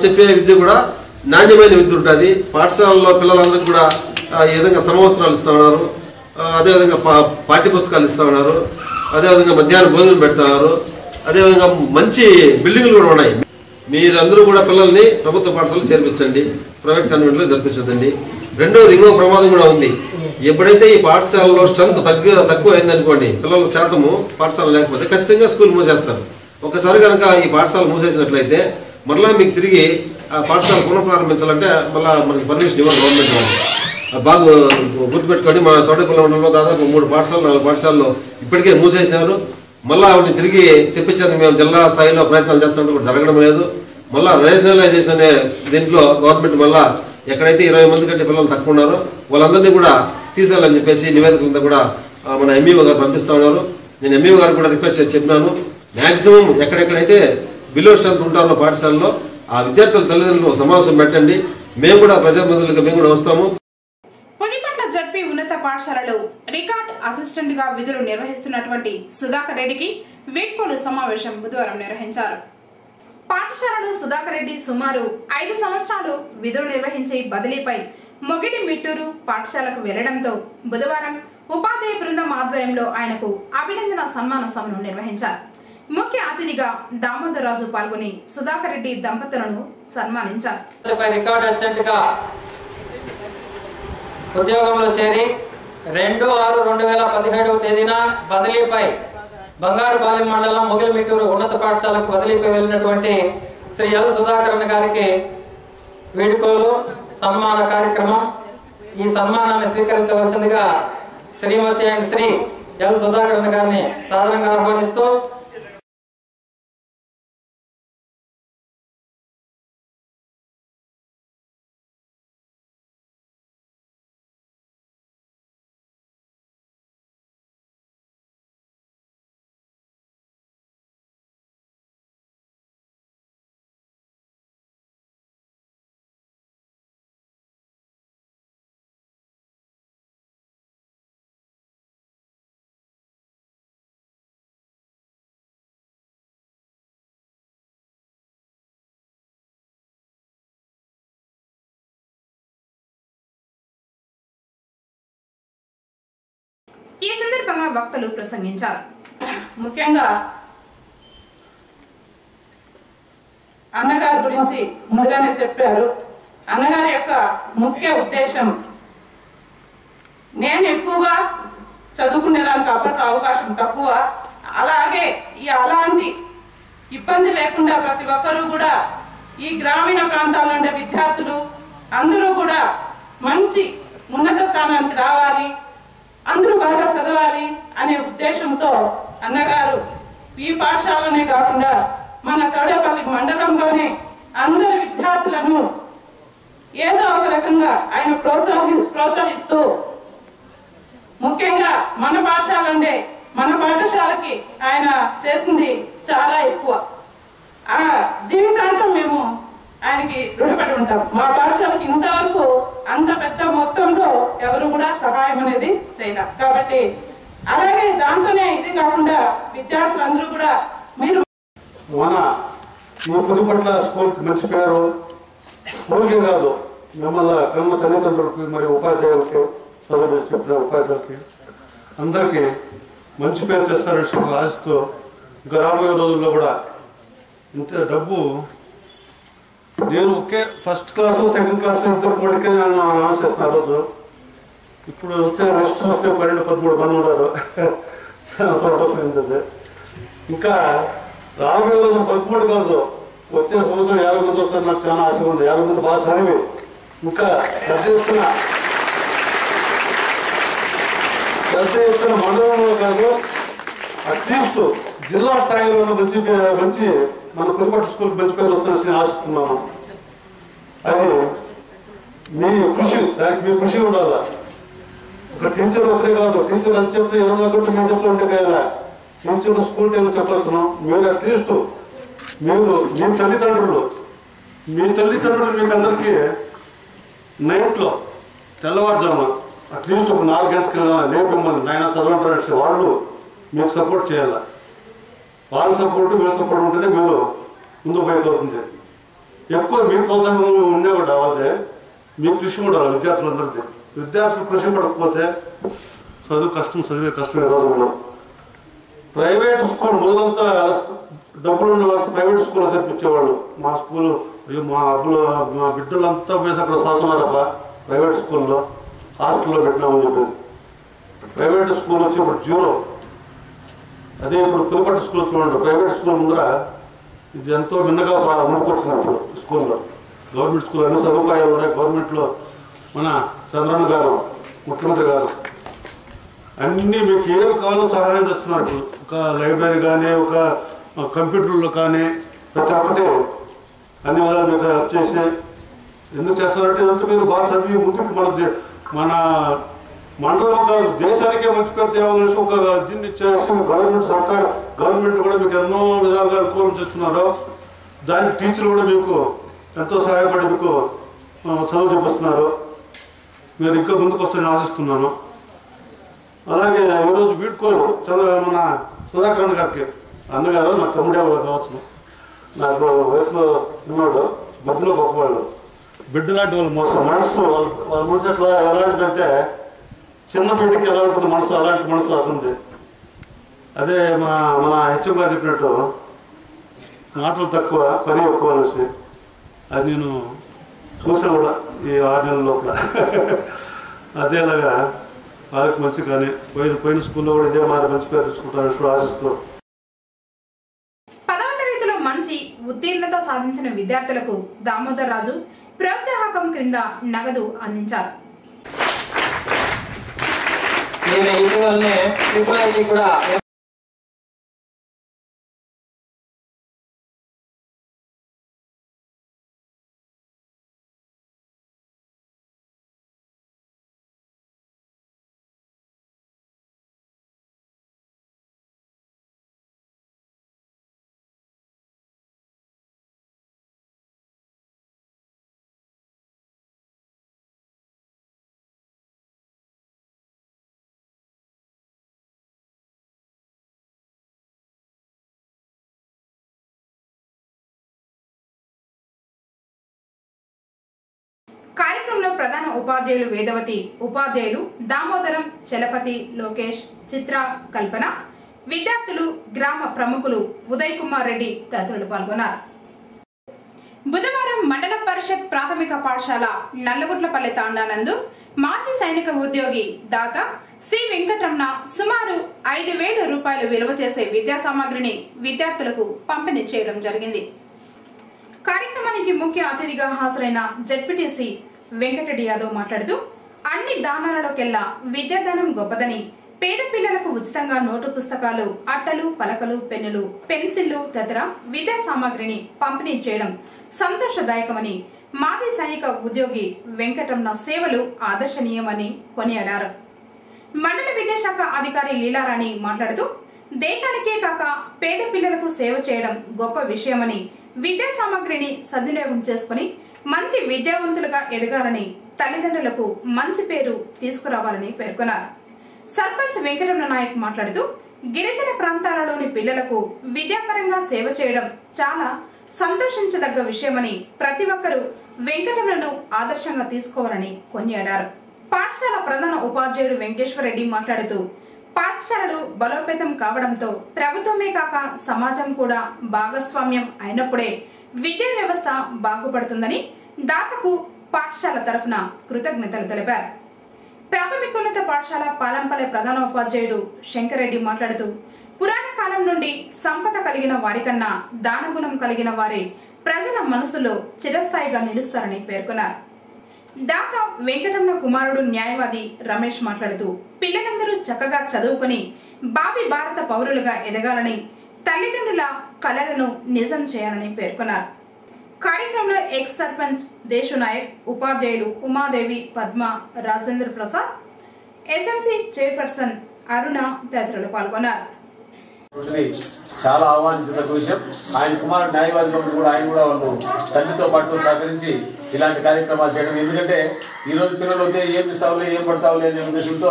చెప్పే విద్య కూడా నాణ్యమైన విద్య ఉంటుంది. పాఠశాలలో పిల్లలందరికీ కూడా ఈ విధంగా సమవస్త్రాలు ఇస్తూ ఉన్నారు, అదేవిధంగా పాఠ్య పుస్తకాలు ఇస్తూ ఉన్నారు, అదేవిధంగా మధ్యాహ్నం భోజనం పెడుతున్నారు, అదేవిధంగా మంచి బిల్డింగ్లు కూడా ఉన్నాయి. మీరందరూ కూడా పిల్లల్ని ప్రభుత్వ పాఠశాలలో చేర్పించండి, ప్రైవేట్ కాన్వెంట్లో జరిపించదండి. రెండోది ఇంకో ప్రమాదం కూడా ఉంది. ఎప్పుడైతే ఈ పాఠశాలలో స్ట్రెంత్ తక్కువ అయిందనుకోండి, పిల్లల శాతము పాఠశాల లేకపోతే ఖచ్చితంగా స్కూల్ మూసేస్తారు. ఒకసారి కనుక ఈ పాఠశాల మూసేసినట్లయితే మరలా మీకు తిరిగి ఆ పాఠశాల పునఃప్రారంభించాలంటే మళ్ళీ మనకి పర్మిషన్ ఇవ్వాలి గవర్నమెంట్ వాళ్ళు. బాగా గుర్తుపెట్టుకొని మా చోటపల్లి మండలంలో దాదాపు 3 పాఠశాలలు 4 పాఠశాలలో ఇప్పటికే మూసేసినారు. మళ్ళీ వాటిని తిరిగి తెప్పించడానికి మేము జిల్లా స్థాయిలో ప్రయత్నాలు చేస్తుంటే కూడా జరగడం లేదు. మళ్ళీ రేషనలైజేషన్ అనే దీంట్లో గవర్నమెంట్ మళ్ళీ ఎక్కడైతే 20 మంది కంటే పిల్లలు తక్కువ ఉన్నారో వాళ్ళందరినీ కూడా తీసేయాలని చెప్పేసి నివేదికలంతా కూడా మన ఎంఈఓ గారు పంపిస్తూ ఉన్నారు. నేను ఎంఈఓ గారు కూడా రిక్వెస్ట్ చేసి చెప్పినాను, మ్యాక్సిమం ఎక్కడెక్కడైతే బిలో స్ట్రెంత్ ఉంటారో పాఠశాలలో ఆ విద్యార్థుల తల్లిదండ్రులు సమావేశం పెట్టండి. మేము కూడా ప్రజాప్రతినిధులుగా మేము కూడా వస్తాము. పుదిపట్ల జడ్పీ ఉన్నత పాఠశాలలో రికార్డ్ అసిస్టెంట్ గా విధులు నిర్వహిస్తున్నటువంటి సుధాకర్ రెడ్డికి వీడ్కోలు సమావేశం బుధవారం నిర్వహించారు. పాఠశాలలో సుధాకర్ రెడ్డి సుమారు 5 సంవత్సరాలు విధులు నిర్వహించే బదిలీపై మొగిలి మిట్టూరు పాఠశాలకు వెళ్లడంతో బుధవారం ఉపాధ్యాయ బృందం ఆధ్వర్యంలో ఆయనకు అభినందన సన్మాన సభను నిర్వహించారు. ముఖ్య అతిథిగా దామోదరరాజు పాల్గొని సుధాకర్ రెడ్డి దంపతులను సన్మానించారు. రికార్డ్ అసిస్టెంట్ గా ఉద్యోగంలో చేరి 2/6/2017 తేదీన బదిలీపై బంగారుపాలెం మండలం మొగిలిమిట్టూరు ఉన్నత పాఠశాలకు బదిలీపై వెళ్ళినటువంటి శ్రీ ఎల్ సుధాకరన్ గారికి వీడ్కోలు సన్మాన కార్యక్రమం. ఈ సన్మానాన్ని స్వీకరించవలసిందిగా శ్రీమతి అండ్ శ్రీ ఎల్ సుధాకరన్ గారిని సాదరంగా ఆహ్వానిస్తూ ఈ సందర్భంగా వక్తలు ప్రసంగించారు. ముఖ్యంగా అన్నగారి గురించి ముందుగానే చెప్పారు. అన్నగారి యొక్క ముఖ్య ఉద్దేశం నేను ఎక్కువగా చదువుకునేదానికి అప్పట్లో అవకాశం తక్కువ, అలాగే అలాంటి ఇబ్బంది లేకుండా ప్రతి ఒక్కరూ కూడా ఈ గ్రామీణ ప్రాంతాల్లో ఉండే విద్యార్థులు అందరూ కూడా మంచి ఉన్నత స్థానానికి రావాలి, అందరూ బాగా చదవాలి అనే ఉద్దేశంతో అన్నగారు ఈ పాఠశాలనే కాకుండా మన చౌడేపల్లి మండలంలోనే అందరి విద్యార్థులను ఏదో ఒక రకంగా ఆయన ప్రోత్సహిస్తూ ముఖ్యంగా మన పాఠశాలకి ఆయన చేసింది చాలా ఎక్కువ. ఆ జీవితాంతం మేము ఆయనకి రుణపడి ఉంటాం. మా పాఠశాలకి ఇంతవరకు అంత పెద్ద మొత్తంలో ఎవరు కూడా సహాయం అనేది చేయలేం. కాబట్టి అలాగే దాంతోనే ఇది కాకుండా విద్యార్థులందరూ కూడా మీరు మన ఈ పుదిపట్ల స్కూల్కి మంచి పేరు, స్కూల్కి కాదు మిమ్మల్ని కమ్మ తల్లిదండ్రులకి మరియు ఉపాధ్యాయులకి చదువు చెప్పిన ఉపాధ్యాయులకి అందరికీ మంచి పేరు తెస్తారని ఆశిస్తూ ఇంకా రాబోయే రోజుల్లో కూడా ఇంత డబ్బు నేను ఒకే ఫస్ట్ క్లాసు సెకండ్ క్లాసు ఇద్దరు కొడుకే నేను ఆశిస్తున్నా. రోజు ఇప్పుడు వస్తే నెక్స్ట్ వస్తే 12-13 మంది ఉన్నారు. చాలా సంతోషం ఏంటంటే ఇంకా రాబోయే రోజు 13 కాదు వచ్చే సంవత్సరం 50 మంది వస్తారు. నాకు చాలా ఆశ ఉంది. 50 మంది బాగా చదివి ఇంకా పెద్ద ఎత్తున మండలంలో కాదు అట్లీస్ట్ జిల్లా స్థాయిలో మంచి మన పుదిపట్ల స్కూల్కి మంచి పేరు వస్తుందని ఆశిస్తున్నాను. అది మీ కృషి, దానికి మీ కృషి ఉండాలా. ఒక టీచర్ ఒకరే కాదు, టీచర్ అని చెప్తే 20 గంటలు మేము చెప్తూ ఉంటే కదా టీచర్ స్కూల్ టైంలో చెప్పాల్సినాం. మీరు అట్లీస్ట్ మీ తల్లిదండ్రులు మీకు అందరికీ నైట్లో తెల్లవారుజామున అట్లీస్ట్ ఒక 4 గంటలకి లేపు మిమ్మల్ని నాయన చదవంటారు వాళ్ళు మీకు సపోర్ట్ చేయాలి. వాళ్ళ సపోర్ట్ వీళ్ళ సపోర్ట్ ఉంటేనే మీరు ముందు బయట అవుతుంది. ఎక్కువ మీ ప్రోత్సాహం ఉండే కూడా వాళ్ళే మీ కృషి కూడా విద్యార్థులందరికీ. విద్యార్థులు కృషి పడకపోతే చదివే కష్టమే రోజుల్లో. ప్రైవేట్ స్కూల్ మొదలంతా డబ్బులు ఉన్న వాళ్ళకి ప్రైవేట్ స్కూల్లో చేర్పించేవాళ్ళు. మా స్కూల్ మా బిడ్డలంతా పోయేసి అక్కడ చదువుతున్నారబ్బా ప్రైవేట్ స్కూల్లో హాస్టల్లో పెట్టినామని చెప్పేది. ప్రైవేట్ స్కూల్ వచ్చి ఇప్పుడు 0. అదే ఇప్పుడు పుదిపట్ల స్కూల్ చూడండి, ప్రైవేట్ స్కూల్ ముందర ఇది ఎంతో మిన్నగా ముందుకొచ్చినప్పుడు స్కూల్లో. గవర్నమెంట్ స్కూల్ అన్ని సదుపాయాలు ఉన్నాయి. గవర్నమెంట్లో మన చంద్రన్న గారు ముఖ్యమంత్రి గారు అన్నీ మీకు ఏం కావాలో సహాయం చేస్తున్నారు. ఇప్పుడు ఒక లైబ్రరీ కానీ, ఒక కంప్యూటర్లు కానీ, ప్రతి ఒక్కటి అన్ని విధాలు మీకు హెల్ప్ చేసి ఎందుకు చేస్తున్నారంటే ఇదంతా మీరు బాగా చదివి ముందుకు మన మండలం కాదు దేశానికే మంచి పేరు తేవాలని ఒక దీన్ని చేసి గవర్నమెంట్ కూడా మీకు ఎన్నో విధాలుగా అనుకూలం చేస్తున్నారు. దానికి టీచర్లు కూడా మీకు ఎంతో సహాయపడి మీకు చదువు చూపిస్తున్నారు. మీరు ఇంకా ముందుకు వస్తారని ఆశిస్తున్నాను. అలాగే ఈరోజు వీడ్కోలు మన సుధాకరన్ గారికి అన్నగారు నా తమ్ముడే కావచ్చు. నాకు వయసులో చిన్నవాడు, మధ్యలో గొప్పవాళ్ళు, బిడ్డ లాంటి వాళ్ళు మనసు వాళ్ళ మనసు ఎట్లా ఎలాంటిదంటే చిన్న బిడ్డకి ఎలా ఉంటుంది మనసు, అలాంటి మనసు అవుతుంది. అదే మన హెచ్ఎం గారు చెప్పినట్టు మాటలు తక్కువ పని ఎక్కువ అనేసి అది నేను చూసాను కూడా ఈ 6 నెలల లోపల. అదేలాగా వాళ్ళకి మంచి కానీ పోయిన స్కూల్లో కూడా ఇదే మరి మంచి పేరు తెచ్చుకుంటారని ఆశిస్తూ 10వ తరగతిలో మంచి ఉత్తీర్ణత సాధించిన విద్యార్థులకు దామోదర్ రాజు ప్రోత్సాహకం క్రింద నగదు అందించారు. కార్యక్రమంలో ప్రధాన ఉపాధ్యాయులు వేదవతి, ఉపాధ్యాయులు దామోదరం, చలపతి, లోకేష్, చిత్ర, కల్పన, విద్యార్థులు, గ్రామ ప్రముఖులు ఉదయ్ కుమార్ రెడ్డి తదితరులు పాల్గొన్నారు. బుధవారం మండల పరిషత్ ప్రాథమిక పాఠశాల నల్లగుట్లపల్లి తాండానందు మాజీ సైనిక ఉద్యోగి దాత సి వెంకటరమణ సుమారు 5,000 రూపాయలు విలువ చేసే విద్యా సామాగ్రిని విద్యార్థులకు పంపిణీ చేయడం జరిగింది. కార్యక్రమానికి ముఖ్య అతిథిగా హాజరైన జెడ్పీటీసీ వెంకటరెడ్డి యాదవ్ మాట్లాడుతూ అన్ని దానాలలోకెల్లా విద్యాదానం గొప్పదని, పేద పిల్లలకు ఉచితంగా నోటు పుస్తకాలు, అట్టలు, పలకలు, పెన్నులు, పెన్సిళ్లు తదితర విద్యా సామాగ్రిని పంపిణీ చేయడం సంతోషదాయకమని, మాజీ సైనిక ఉద్యోగి వెంకటరమణ సేవలు ఆదర్శనీయమని కొనియాడారు. మండల విద్యాశాఖ అధికారి లీలారాణి మాట్లాడుతూ దేశానికే కాక పేద పిల్లలకు సేవ చేయడం గొప్ప విషయమని, విద్యా సామాగ్రిని సద్వినియోగం చేసుకుని మంచి విద్యావంతులుగా ఎదగాలని, తల్లిదండ్రులకు మంచి పేరు తీసుకురావాలని పేర్కొన్నారు. సర్పంచ్ వెంకటరమణ నాయక్ మాట్లాడుతూ గిరిజన ప్రాంతాలలోని పిల్లలకు విద్యాపరంగా సేవ చేయడం చాలా సంతోషించదగ్గ విషయమని, ప్రతి ఒక్కరూ వెంకటరమణను ఆదర్శంగా తీసుకోవాలని కొనియాడారు. పాఠశాల ప్రధాన ఉపాధ్యాయుడు వెంకటేశ్వరరెడ్డి మాట్లాడుతూ పాఠశాలలు బలోపేతం కావడంతో ప్రభుత్వమే కాక సమాజం కూడా భాగస్వామ్యం అయినప్పుడే విద్యా వ్యవస్థ బాగుపడుతుందని దాతకు పాఠశాల తరఫున కృతజ్ఞతలు తెలిపారు. ప్రాథమికోన్నత పాఠశాల పాలంపల్లె ప్రధాన ఉపాధ్యాయుడు శంకరెడ్డి మాట్లాడుతూ పురాణ కాలం నుండి సంపద కలిగిన వారికన్నా దానగుణం కలిగిన వారే ప్రజల మనసులో చిరస్థాయిగా నిలుస్తారని పేర్కొన్నారు. దాత వెంకటరమణ కుమారుడు న్యాయవాది రమేష్ మాట్లాడుతూ పిల్లలందరూ చక్కగా చదువుకుని భావి భారత పౌరులుగా ఎదగాలని, తల్లిదండ్రుల కలలను నిజం చేయాలని పేర్కొన్నారు. కార్యక్రమంలో ఎక్స్ సర్పంచ్ దేశునాయక్, ఉపాధ్యాయులు ఉమాదేవి, పద్మ, రాజేంద్ర ప్రసాద్, ఎస్ఎంసీ చైర్పర్సన్ అరుణ తదితరులు పాల్గొన్నారు. చాలా ఆహ్వానించిన విషయం. ఆయన కుమారుడు న్యాయవాది కూడా ఆయన కూడా వాళ్ళు తండ్రితో పాటు సహకరించి ఇలాంటి కార్యక్రమాలు చేయడం. ఎందుకంటే ఈ రోజు పిల్లలు వస్తే ఏం ఇస్తావులే, ఏం పడతావులే అనే ఉద్దేశంతో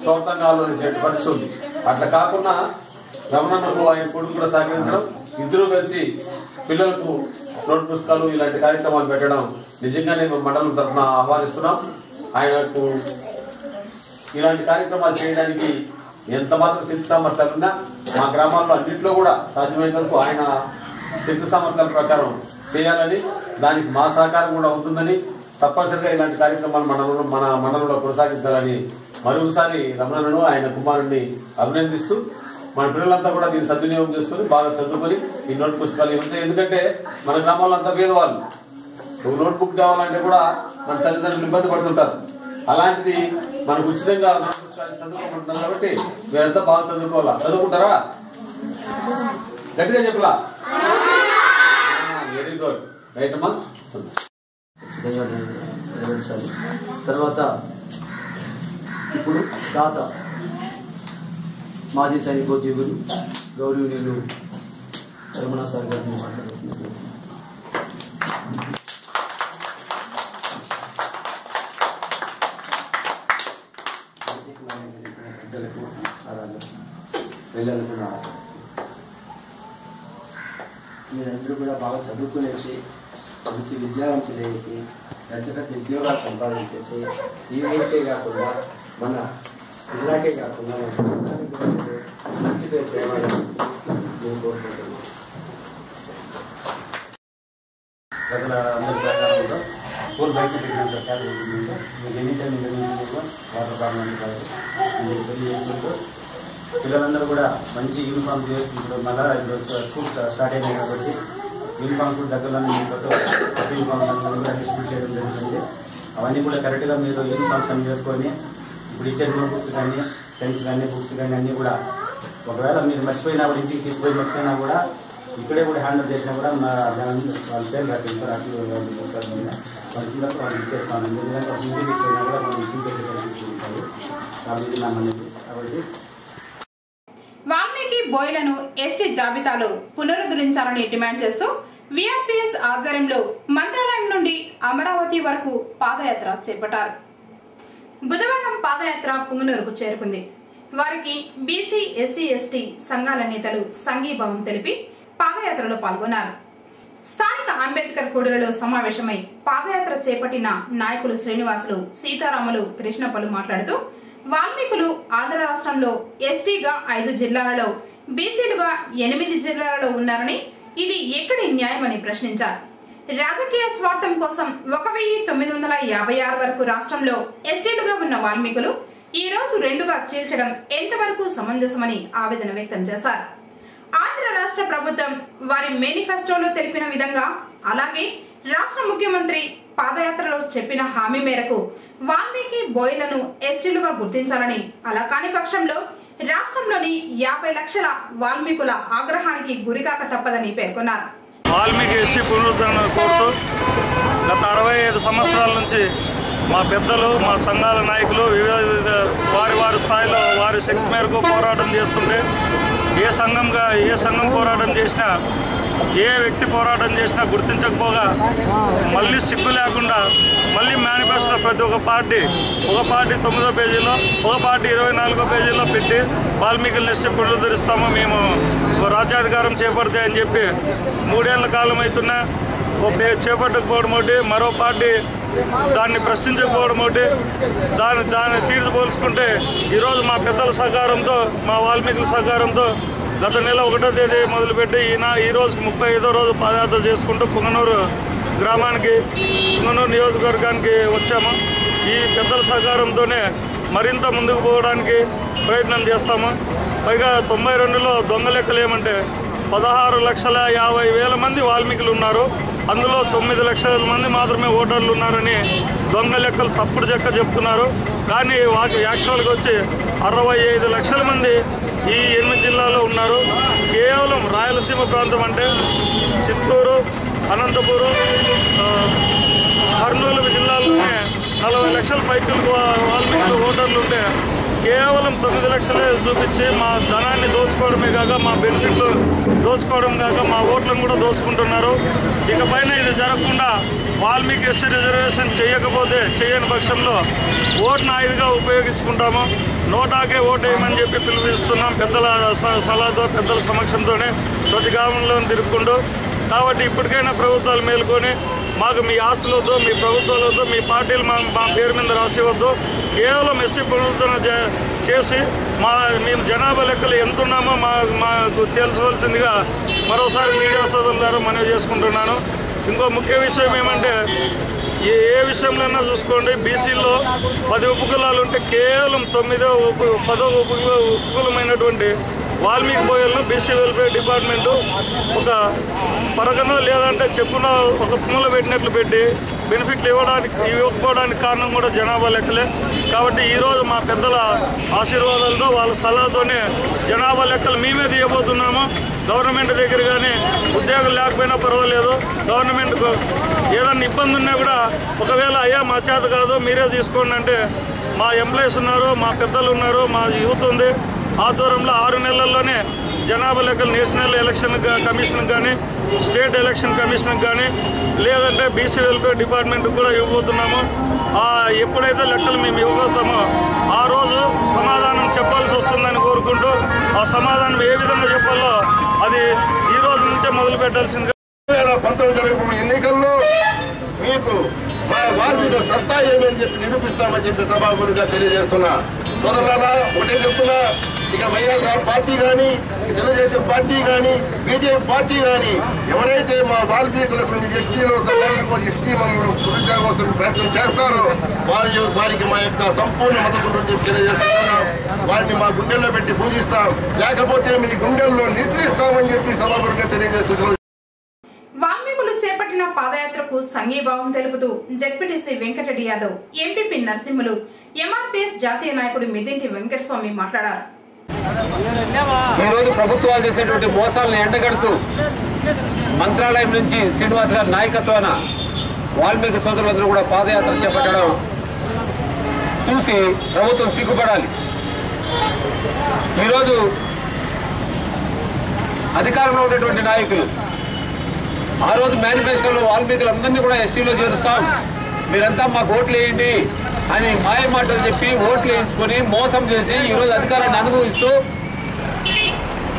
సొంతంగా ఆలోచించే పరిస్థితి ఉంది. అట్లా కాకుండా రమణకు ఆయన కొడుకు కూడా సహకరించడం, ఇద్దరు కలిసి పిల్లలకు నోట్ పుస్తకాలు ఇలాంటి కార్యక్రమాలు పెట్టడం నిజంగానే మండలం తరఫున ఆహ్వానిస్తున్నాం. ఆయనకు ఇలాంటి కార్యక్రమాలు చేయడానికి ఎంత మాత్రం శక్తి సామర్థ్యాలు ఉన్నా మా గ్రామాల్లో అన్నింటిలో కూడా సాధ్యమైనంత వరకు ఆయన శక్తి సామర్థ్యాల ప్రకారం చేయాలని, దానికి మా సహకారం కూడా ఉంటుందని, తప్పనిసరిగా ఇలాంటి కార్యక్రమాలు మన మండలంలో కొనసాగించాలని మరొకసారి రమణను ఆయన కుమారుడిని అభినందిస్తూ మన పిల్లలంతా కూడా దీన్ని సద్వినియోగం చేసుకుని బాగా చదువుకొని ఈ నోట్ పుస్తకాలు ఇవ్వండి. ఎందుకంటే మన గ్రామాల్లో అంతా పేదవాళ్ళు, నోట్ బుక్ కావాలంటే కూడా మన తల్లిదండ్రులు ఇబ్బంది పడుతుంటారు. అలాంటిది మనకు ఉచితంగా చదువుకోమంటున్నారు కాబట్టి మీరంతా బాగా చదువుకోవాలా. చదువుకుంటారా? గట్టిగా చెప్పలా. Very good. రైట్ అమ్మా. నెరవేర్చాలి. తర్వాత ఇప్పుడు తాత మాజీ సైనికోద్యోగులు గౌరవనీయులు రమణ సార్ గారిని మాట్లాడుతున్నారు. పెద్దలకు పిల్లలకు మీరందరూ కూడా బాగా చదువుకునేసి మంచి విద్యావంతులేసి పెద్ద పెద్ద ఉద్యోగాలు సంపాదించేసి ఈ ఊరికే కాకుండా మన జిల్లాకే కాకుండా మంచి పేరు తేవాలని నేను కోరుకుంటున్నాను. ప్రజల అందరి సహకారంతో స్కూల్ బయట పెట్టిన సర్కారు మీకు any time interview water problem కాదు తెలియజేసుకుంటూ పిల్లలందరూ కూడా మంచి యూనిఫామ్ ఇప్పుడు మళ్ళీ ఇప్పుడు స్కూల్ స్టార్ట్ అయినాయి కాబట్టి యూనిఫామ్స్ కూడా దగ్గరలోనే కొత్త యూనిఫామ్స్ అన్నీ కూడా డిస్ట్రిబ్యూట్ చేయడం జరుగుతుంది. అవన్నీ కూడా కరెక్ట్గా మీరు యూనిఫామ్స్ అన్ని చేసుకొని ఇప్పుడు ఇచ్చే నోట్ బుక్స్ కానీ పెన్స్ కానీ బుక్స్ కానీ అన్నీ కూడా ఒకవేళ మీరు మర్చిపోయినా కూడా ఇంటికి తీసుకుపోయి మర్చిపోయినా కూడా ఇక్కడే కూడా హ్యాండిల్ చేసినా కూడా వాళ్ళ పేరు రాసింటారు అట్లు వాళ్ళ చిన్నప్పుడు వాళ్ళు ఇచ్చేస్తాను. ఎందుకంటే ఒక ఇంటికి తీసుకుపోయినా కూడా మనం ఇచ్చించే పరిస్థితి ఉంటాయి కాబట్టి నమ్మలేదు. కాబట్టి వాల్మీకి బోయలను ఎస్టీ జాబితాలో పునరుద్ధరించాలని డిమాండ్ చేస్తూ విఆర్పీఎస్ ఆధ్వర్యంలో మంత్రాలయం నుండి అమరావతి వరకు పాదయాత్ర చేపట్టారు. బుధవారం పాదయాత్ర పుంగనూరుకు చేరుకుంది. వారికి బీసీ ఎస్సీ ఎస్టీ సంఘాల నేతలు సంఘీభావం తెలిపి పాదయాత్రలో పాల్గొన్నారు. స్థానిక అంబేద్కర్ కూడలిలో సమావేశమై పాదయాత్ర చేపట్టిన నాయకులు శ్రీనివాసులు, సీతారాములు, కృష్ణపల్లు మాట్లాడుతూ వాల్మీకులు ఆంధ్ర రాష్ట్రంలో ఎస్టీగా 5 జిల్లాలలో, బీసీలుగా 8 జిల్లాలలో ఉన్నారని, ఇది ఎక్కడి న్యాయమని ప్రశ్నించారు. రాజకీయ స్వార్థం కోసం 1956 వరకు రాష్ట్రంలో ఎస్టీలుగా ఉన్న వాల్మీకులు ఈ రోజు 2గా చీల్చడం ఎంతవరకు సమంజసమని ఆవేదన వ్యక్తం చేశారు. ఆంధ్ర రాష్ట్ర ప్రభుత్వం వారి మేనిఫెస్టోలో తెలిపిన విధంగా, అలాగే రాష్ట్ర ముఖ్యమంత్రి పాదయాత్రలో చెప్పిన హామీ మేరకు వాల్మీకి బోయలను ఎస్టీలుగా గుర్తించాలని, అలా కాని పక్షంలో రాష్ట్రంలోని 50 లక్షల వాల్మీకుల ఆగ్రహానికి గురికాక తప్పదని పేర్కొన్నారు. వాల్మీకి ఎస్సీ పునరుద్ధరణ కోరుతూ గత 65 సంవత్సరాల నుంచి మా పెద్దలు, మా సంఘాల నాయకులు వివిధ వారి స్థాయిలో వారి శక్తి మేరకు పోరాటం చేస్తుంటే ఏ సంఘం పోరాటం చేసినా, ఏ వ్యక్తి పోరాటం చేసినా గుర్తించకపోగా మళ్ళీ సిగ్గు లేకుండా మళ్ళీ మేనిఫెస్టో ప్రతి ఒక పార్టీ 9వ పేజీలో, ఒక పార్టీ 24వ పేజీలో పెట్టి వాల్మీకులను ఎస్సీ పునరుద్ధరిస్తాము, మేము రాజ్యాధికారం చేపడితే అని చెప్పి 3 ఏళ్ల కాలం అవుతున్నా చేపట్టకపోవడం ఒకటి, మరో పార్టీ దాన్ని ప్రశ్నించకపోవడం ఒకటి. దాన్ని తీర్చిపోల్చుకుంటే ఈరోజు మా పెద్దల సహకారంతో, మా వాల్మీకుల సహకారంతో గత నెల 1వ తేదీ మొదలుపెట్టి ఈ రోజుకి 35వ రోజు పాదయాత్ర చేసుకుంటూ పుంగనూరు గ్రామానికి, పుంగనూరు నియోజకవర్గానికి వచ్చాము. ఈ పెద్దల సహకారంతోనే మరింత ముందుకు పోవడానికి ప్రయత్నం చేస్తాము. పైగా 92లో దొంగ లెక్కలు ఏమంటే 16,50,000 మంది వాల్మీకులు ఉన్నారు, అందులో 9 లక్షల మంది మాత్రమే ఓటర్లు ఉన్నారని దొంగ లెక్కలు తప్పుడు చెప్తున్నారు. కానీ యాక్చువల్గా వచ్చి 65 లక్షల మంది ఈ 8 జిల్లాలో ఉన్నారు. కేవలం రాయలసీమ ప్రాంతం అంటే చిత్తూరు, అనంతపురం, కర్నూలు జిల్లాల్లోనే 40 లక్షల పైచులకు వాల్మీకులు ఓటర్లు ఉంటే కేవలం 9 లక్షలే చూపించి మా ధనాన్ని దోచుకోవడమే కాక, మా బెనిఫిట్లు దోచుకోవడం కాక మా ఓట్లను కూడా దోచుకుంటున్నారు. ఇకపైన ఇది జరగకుండా వాల్మీకి ఎస్సీ రిజర్వేషన్ చేయని పక్షంలో ఓటును ఆయుధంగా ఉపయోగించుకుంటాము. నోటాకే ఓటేయమని చెప్పి పిలుపునిస్తున్నాం. పెద్దల సలహాతో, పెద్దల సమక్షంతోనే ప్రతి గ్రామంలో తిరుగుకుంటూ. కాబట్టి ఇప్పటికైనా ప్రభుత్వాలు మేలుకొని మాకు మీ ఆస్తులతో, మీ ప్రభుత్వాలతో, మీ పార్టీలు మా పేరు మీద రాసివద్దు. కేవలం ఎస్సీ పునరుద్ధరణ చేసి మేము జనాభా లెక్కలు ఎంత ఉన్నామో మాకు తెలుసుకోవాల్సిందిగా మరోసారి మీడియా సోదరుల ద్వారా మనవి చేసుకుంటున్నాను. ఇంకో ముఖ్య విషయం ఏమంటే, ఏ విషయంలోనైనా చూసుకోండి, బీసీలో 10 ఉపకులాలు ఉంటే కేవలం 10వ ఉపకులమైనటువంటి వాల్మీకి బోయలను బీసీ వెల్ఫేర్ డిపార్ట్మెంటు ఒక పరగన లేదంటే చెప్పున ఒక మూల పెట్టినట్లు పెట్టి బెనిఫిట్లు ఇవ్వకపోవడానికి కారణం కూడా జనాభా లెక్కలే. కాబట్టి ఈరోజు మా పెద్దల ఆశీర్వాదాలతో వాళ్ళ సలహాతోనే జనాభా లెక్కలు మేమే తీయబోతున్నాము. గవర్నమెంట్ దగ్గర కానీ ఉద్యోగం లేకపోయినా పర్వాలేదు, గవర్నమెంట్కు ఏదన్నా ఇబ్బంది ఉన్నా కూడా ఒకవేళ అయ్యా మా చేత కాదు మీరే తీసుకోండి అంటే మా ఎంప్లాయీస్ ఉన్నారు, మా పెద్దలు ఉన్నారు, మా యూత్ ఉంది. ఆధ్వర్యంలో 6 నెలల్లోనే జనాభా లెక్కలు నేషనల్ ఎలక్షన్ కమిషన్ కానీ స్టేట్ ఎలక్షన్ కమిషన్ కానీ లేదంటే బీసీ వెల్ఫేర్ డిపార్ట్మెంట్కి కూడా ఇవ్వబోతున్నాము. ఎప్పుడైతే లెక్కలు మేము ఇవ్వబోతామో ఆ రోజు సమాధానం చెప్పాల్సి వస్తుందని కోరుకుంటూ ఆ సమాధానం ఏ విధంగా చెప్పాలో అది ఈ రోజు నుంచే మొదలు పెట్టాల్సిందిగా 2019 జరగబోయే ఎన్నికల్లో మీకు మా వారి సత్తా ఏమని చెప్పి నిరూపిస్తామని చెప్పి సభాముఖంగా తెలియజేస్తున్నా. సోదరులారా ఒకటే చెప్తున్నా, ఇక వైఎస్ఆర్ పార్టీ కానీ తెలుగుదేశం పార్టీ కానీ బీజేపీ పార్టీ కానీ ఎవరైతే మా వాల్మీకులకు ఎస్టీ మమ్మల్ని పునరుద్ధరణ కోసం ప్రయత్నం చేస్తారో వారికి మా యొక్క సంపూర్ణ మద్దతు చెప్పి తెలియజేస్తున్నాం. వారిని మా గుండెల్లో పెట్టి పూజిస్తాం, లేకపోతే మీ గుండెల్లో నిద్రిస్తామని చెప్పి సభాముఖంగా తెలియజేస్తున్నాం. వాల్మీకులు చేపట్టిన పాదయాత్రకు సంఘీభావం తెలుపుతూ ZPTC Venkatareddy Yadav, MPP Narasimhulu, MRPS జాతీయ నాయకుడు మిదింటి వెంకటస్వామి మాట్లాడారు. ఈరోజు ప్రభుత్వాలు చేసేటువంటి మోసాలను ఎండగడుతూ మంత్రాలయం నుంచి శ్రీనివాస్ గారి నాయకత్వాన వాల్మీకి సోదరులందరూ కూడా పాదయాత్ర చేపట్టడం చూసి ప్రభుత్వం సిగ్గుపడాలి. ఈరోజు అధికారంలో ఉన్నటువంటి నాయకులు ఆ రోజు మేనిఫెస్టోలో వాల్మీకులందరినీ కూడా ఎస్టీలో చేరుస్తాం, మీరంతా మాకు ఓట్లు వేయండి అని మాయ మాటలు చెప్పి ఓట్లు వేయించుకొని మోసం చేసి ఈరోజు అధికారాన్ని అనుభవిస్తూ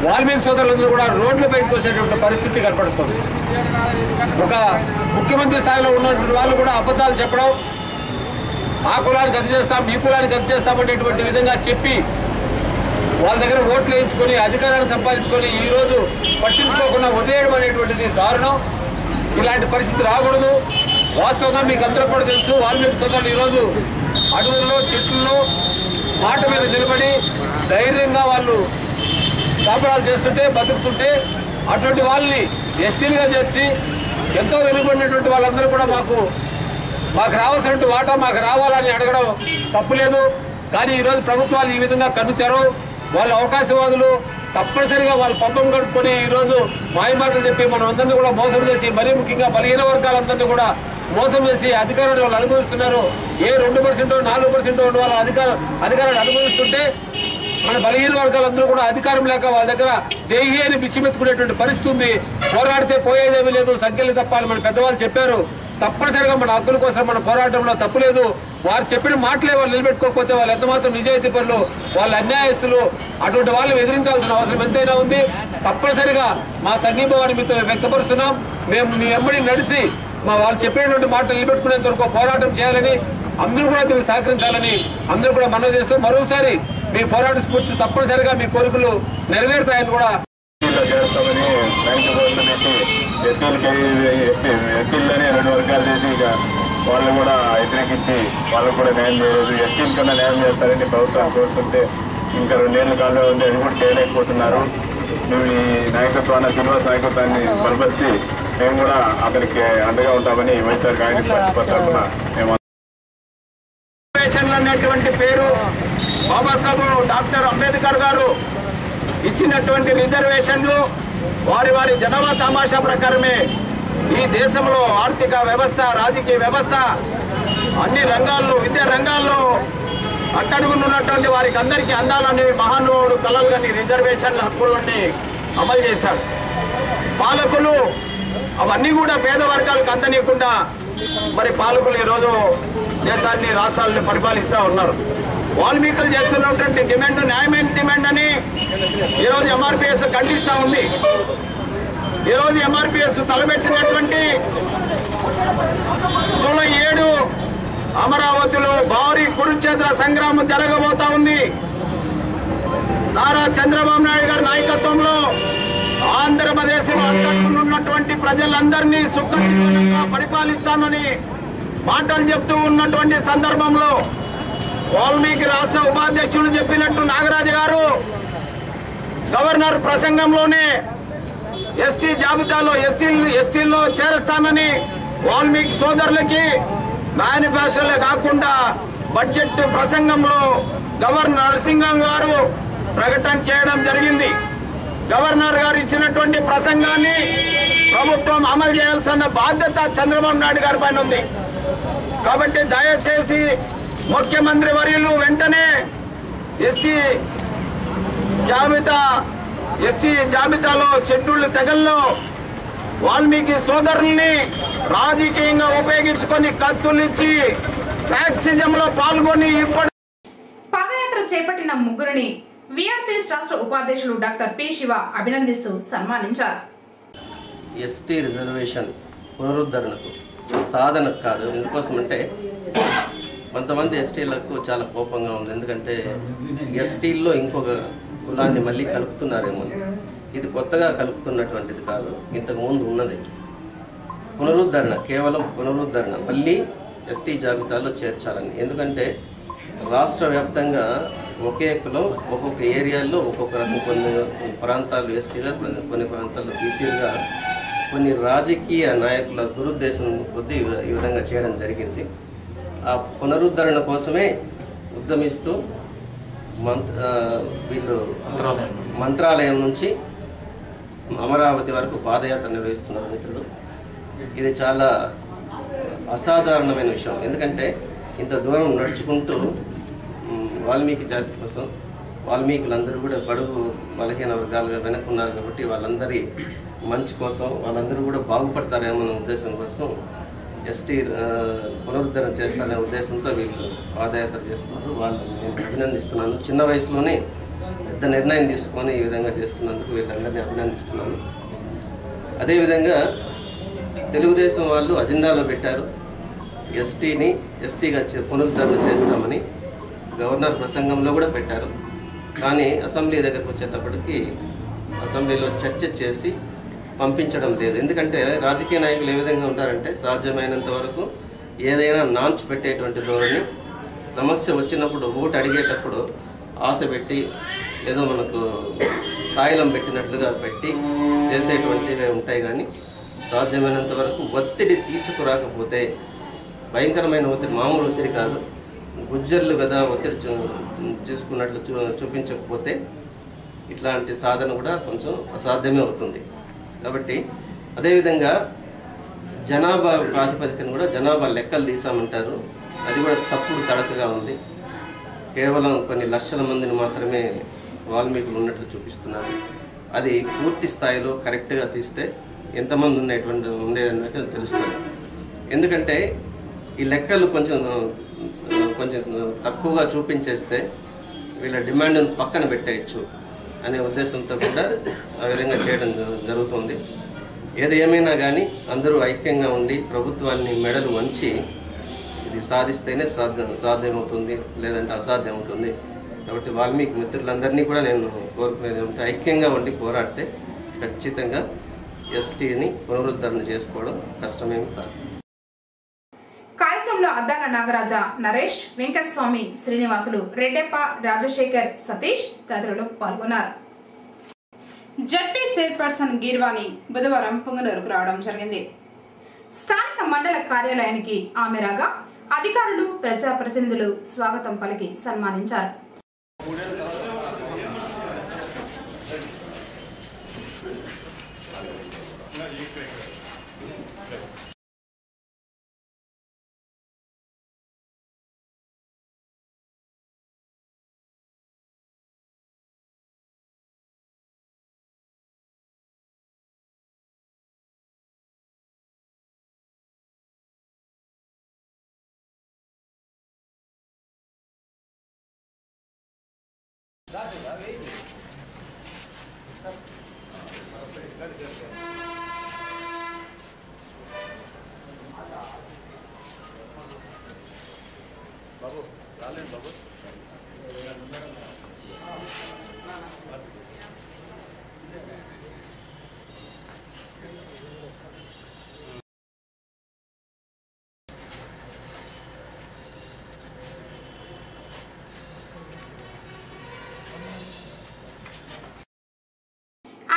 వాల్మీకి సోదరులందరూ కూడా రోడ్లపైకి వచ్చేటువంటి పరిస్థితి కనపడుతుంది. ఒక ముఖ్యమంత్రి స్థాయిలో ఉన్నటువంటి వాళ్ళు కూడా అబద్ధాలు చెప్పడం, ఆ కులానికి అది చేస్తాం ఈ కులానికి అది చేస్తామనేటువంటి విధంగా చెప్పి వాళ్ళ దగ్గర ఓట్లు వేయించుకొని అధికారాన్ని సంపాదించుకొని ఈరోజు పట్టించుకోకుండా వదిలేయడం అనేటువంటిది దారుణం. ఇలాంటి పరిస్థితి రాకూడదు. వాస్తవంగా మీకు అందరూ కూడా తెలుసు, వాల్మీకి సోదరులు ఈరోజు అడవుల్లో చెట్లలో మాట మీద నిలబడి ధైర్యంగా వాళ్ళు కాపురాలు చేస్తుంటే బతుకుతుంటే అటువంటి వాళ్ళని ఎస్టీలుగా చేర్చి ఎంతో వెనుకబడినటువంటి వాళ్ళందరూ కూడా మాకు రావాల్సినటువంటి వాటా మాకు రావాలని అడగడం తప్పులేదు. కానీ ఈరోజు ప్రభుత్వాలు ఈ విధంగా కన్నుతారు. వాళ్ళు అవకాశవాదులు తప్పనిసరిగా వాళ్ళు పంపం కట్టుకొని ఈరోజు మాయమాటలు చెప్పి మనం అందరినీ కూడా మోసం చేసి, మరీ ముఖ్యంగా బలహీన వర్గాలందరినీ కూడా మోసం చేసి అధికారాన్ని వాళ్ళు అనుభవిస్తున్నారు. ఏ 2% 4% ఉన్న వాళ్ళు అధికారాన్ని అనుభవిస్తుంటే మన బలహీన వర్గాలందరూ కూడా అధికారం లేక వాళ్ళ దగ్గర దేహి అని పిచ్చిమెత్తుకునేటువంటి పరిస్థితి ఉంది. పోరాడితే పోయేదేమీ లేదు, సంఖ్యలు తప్పాలి మన పెద్దవాళ్ళు చెప్పారు. తప్పనిసరిగా మన హక్కుల కోసం మన పోరాటంలో తప్పు లేదు. వారు చెప్పిన మాటలే వాళ్ళు నిలబెట్టుకోకపోతే వాళ్ళు ఎంతమాత్రం నిజాయితీ పనులు, వాళ్ళ అన్యాయస్తులు, అటువంటి వాళ్ళని ఎదిరించాల్సిన అవసరం ఎంతైనా ఉంది. తప్పనిసరిగా మా సంఘీభావాన్ని మీతో వ్యక్తపరుస్తున్నాం. మేము మీ వెంబడి నడిచి వాళ్ళు చెప్పినటువంటి మాటలు నిలబెట్టుకునేంత వరకు పోరాటం చేయాలని, అందరూ కూడా దీనికి సహకరించాలని అందరూ కూడా మనవి చేస్తూ మరోసారి మీ పోరాట స్ఫూర్తి తప్పనిసరిగా మీ కోరికలు నెరవేరుతాయని కూడా చేస్తామని బ్యాంకు గవర్నమెంట్ ఎస్సీలనే 2 వర్గాలు చేసి ఇక వాళ్ళు కూడా వ్యతిరేకించి వాళ్ళకు కూడా న్యాయం చేయలేదు. ఎస్సీల కన్నా న్యాయం చేస్తారని ప్రభుత్వం కోరుతుంటే ఇంకా 2 ఏళ్ళ కాలంలో ఉంది, అది కూడా చేయలేకపోతున్నారు. మేము ఈ నాయకత్వాన్ని శ్రీనివాస్ నాయకత్వాన్ని బలపరిచి మేము కూడా అతనికి అండగా ఉంటామని వైఎస్ఆర్ కాంగ్రెస్ పార్టీ తరఫున మేము అనేటువంటి పేరు బాబాసాహెబ్ డాక్టర్ అంబేద్కర్ గారు ఇచ్చినటువంటి రిజర్వేషన్లు వారి జనాభా తమాషా ప్రకారమే ఈ దేశంలో ఆర్థిక వ్యవస్థ, రాజకీయ వ్యవస్థ, అన్ని రంగాల్లో, విద్యా రంగాల్లో అట్టడుగునున్నటువంటి వారికి అందరికీ అందాలని మహానుభావుడు కలలు కానీ రిజర్వేషన్ల హక్కులని అమలు చేశాడు. పాలకులు అవన్నీ కూడా పేద వర్గాలకు అందనీయకుండా మరి పాలకులు ఈరోజు దేశాన్ని, రాష్ట్రాలను పరిపాలిస్తూ ఉన్నారు. వాల్మీకులు చేస్తున్నటువంటి డిమాండ్ న్యాయమైన డిమాండ్ అని ఈరోజు ఎంఆర్పిఎస్ ఖండిస్తూ ఉంది. ఈరోజు ఎంఆర్పిఎస్ తలబెట్టినటువంటి జూలై 7 అమరావతిలో భారీ కురుక్షేత్ర సంగ్రామం జరగబోతా ఉంది. నారా చంద్రబాబు నాయుడు గారి నాయకత్వంలో ఆంధ్రప్రదేశ్లో ఉన్నటువంటి ప్రజలందరినీ సుఖంగా పరిపాలిస్తానని మాటలు చెప్తూ ఉన్నటువంటి సందర్భంలో వాల్మీకి రాష్ట్ర ఉపాధ్యక్షులు చెప్పినట్టు నాగరాజు గారు గవర్నర్ ప్రసంగంలోనే ఎస్టీ జాబితాలో ఎస్టీల్లో చేరుస్తానని వాల్మీకి సోదరులకి మేనిఫెస్టోలే కాకుండా బడ్జెట్ ప్రసంగంలో గవర్నర్ నరసింహన్ గారు ప్రకటన చేయడం జరిగింది. గవర్నర్ గారు ఇచ్చినటువంటి ప్రసంగాన్ని ప్రభుత్వం అమలు చేయాల్సిన బాధ్యత చంద్రబాబు నాయుడు గారి పైన ఉంది. కాబట్టి దయచేసి ముఖ్యమంత్రి వర్యులు వెంటనే ఎస్సీ జాబితాలో షెడ్యూల్డ్ తెగల్లో వాల్మీకి సోదరుల్ని రాజకీయంగా ఉపయోగించుకొని కత్తులు ఇచ్చి ఫ్యాక్సిజంలో పాల్గొని ఇప్పటి పాదయాత్ర చేపట్టిన ముగ్గురిని విఆర్పీఎస్ రాష్ట్ర ఉపాధ్యక్షులు డాక్టర్ పి శివ అభినందిస్తూ సన్మానించారు. ఎస్టీ రిజర్వేషన్ పునరుద్ధరణకు సాధనకు కాదు. ఎందుకోసమంటే కొంతమంది ఎస్టీలకు చాలా కోపంగా ఉంది. ఎందుకంటే ఎస్టీల్లో ఇంకొక కులాన్ని మళ్ళీ కలుపుతున్నారేమో. ఇది కొత్తగా కలుపుతున్నటువంటిది కాదు, ఇంతకుముందు ఉన్నది. పునరుద్ధరణ, కేవలం పునరుద్ధరణ, మళ్ళీ ఎస్టీ జాబితాలో చేర్చాలని. ఎందుకంటే రాష్ట్ర వ్యాప్తంగా ఒకే కులం ఒక్కొక్క ఏరియాల్లో ఒక్కొక్క రకం, కొన్ని ప్రాంతాలు ఎస్టీగా, కొన్ని ప్రాంతాల్లో బీసీలుగా, కొన్ని రాజకీయ నాయకుల దురుద్దేశం కొద్దీ ఈ విధంగా చేయడం జరిగింది. ఆ పునరుద్ధరణ కోసమే ఉద్యమిస్తూ వీళ్ళు మంత్రాలయం నుంచి అమరావతి వరకు పాదయాత్ర నిర్వహిస్తున్నారు మిత్రులు. ఇది చాలా అసాధారణమైన విషయం. ఎందుకంటే ఇంత దూరం నడుచుకుంటూ వాల్మీకి జాతి కోసం, వాల్మీకులందరూ కూడా బడుగు బలహీన వర్గాలుగా వెనుకున్నారు కాబట్టి వాళ్ళందరి మంచి కోసం, వాళ్ళందరూ కూడా బాగుపడతారేమన్న ఉద్దేశం కోసం ఎస్టీ పునరుద్ధరణ చేస్తారనే ఉద్దేశంతో వీళ్ళు పాదయాత్ర చేస్తున్నారు. వాళ్ళని నేను అభినందిస్తున్నాను. చిన్న వయసులోనే పెద్ద నిర్ణయం తీసుకొని ఈ విధంగా చేస్తున్నందుకు వీళ్ళందరినీ అభినందిస్తున్నాను. అదేవిధంగా తెలుగుదేశం వాళ్ళు అజెండాలో పెట్టారు ఎస్టీగా పునరుద్ధరణ చేస్తామని. గవర్నర్ ప్రసంగంలో కూడా పెట్టారు. కానీ అసెంబ్లీ దగ్గరకు వచ్చేటప్పటికి అసెంబ్లీలో చర్చ చేసి పంపించడం లేదు. ఎందుకంటే రాజకీయ నాయకులు ఏ విధంగా ఉంటారంటే సాధ్యమైనంత వరకు ఏదైనా నాంచు పెట్టేటువంటి ధోరణి, సమస్య వచ్చినప్పుడు ఓటు అడిగేటప్పుడు ఆశ పెట్టి ఏదో మనకు తాయిలం పెట్టినట్లుగా పెట్టి చేసేటువంటివే ఉంటాయి. కానీ సాధ్యమైనంత వరకు ఒత్తిడి తీసుకురాకపోతే, భయంకరమైన ఒత్తిడి, మామూలు ఒత్తిడి కాదు, గుజ్జర్లు కదా ఒత్తిడి చేసుకున్నట్లు చూపించకపోతే ఇట్లాంటి సాధన కూడా కొంచెం అసాధ్యమే అవుతుంది. కాబట్టి అదేవిధంగా జనాభా ప్రాతిపదికన కూడా జనాభా లెక్కలు తీసామంటారు. అది కూడా తప్పుడు తడకగా ఉంది. కేవలం కొన్ని లక్షల మందిని మాత్రమే వాల్మీకులు ఉన్నట్లు చూపిస్తున్నారు. అది పూర్తి స్థాయిలో కరెక్ట్గా తీస్తే ఎంతమంది ఉండేదన్నట్టు తెలుస్తుంది. ఎందుకంటే ఈ లెక్కలు కొంచెం తక్కువగా చూపించేస్తే వీళ్ళ డిమాండ్ను పక్కన పెట్టేయచ్చు అనే ఉద్దేశంతో కూడా ఆ విధంగా చేయడం జరుగుతుంది. ఏది ఏమైనా కానీ అందరూ ఐక్యంగా ఉండి ప్రభుత్వాన్ని మెడలు వంచి ఇది సాధిస్తేనే సాధ్యమవుతుంది, లేదంటే అసాధ్యం అవుతుంది. కాబట్టి వాల్మీకి మిత్రులందరినీ కూడా నేను కోరుకునేది ఉంటే ఐక్యంగా ఉండి పోరాడితే ఖచ్చితంగా ఎస్టీని పునరుద్ధరణ చేసుకోవడం కష్టమేమి కాదు. కార్యక్రమంలో అద్దాల నాగరాజ, నరేష్, వెంకటస్వామి, శ్రీనివాసులు, రెడ్డెప్ప, రాజశేఖర్, సతీష్ తదితరులు పాల్గొన్నారు. జడ్పీ చైర్పర్సన్ గీర్వాణి బుధవారం పుంగనూరుకు రావడం జరిగింది. స్థానిక మండల కార్యాలయానికి ఆమె రాగా అధికారులు, ప్రజాప్రతినిధులు స్వాగతం పలికి సన్మానించారు. బాబు రాలేదు బాబు.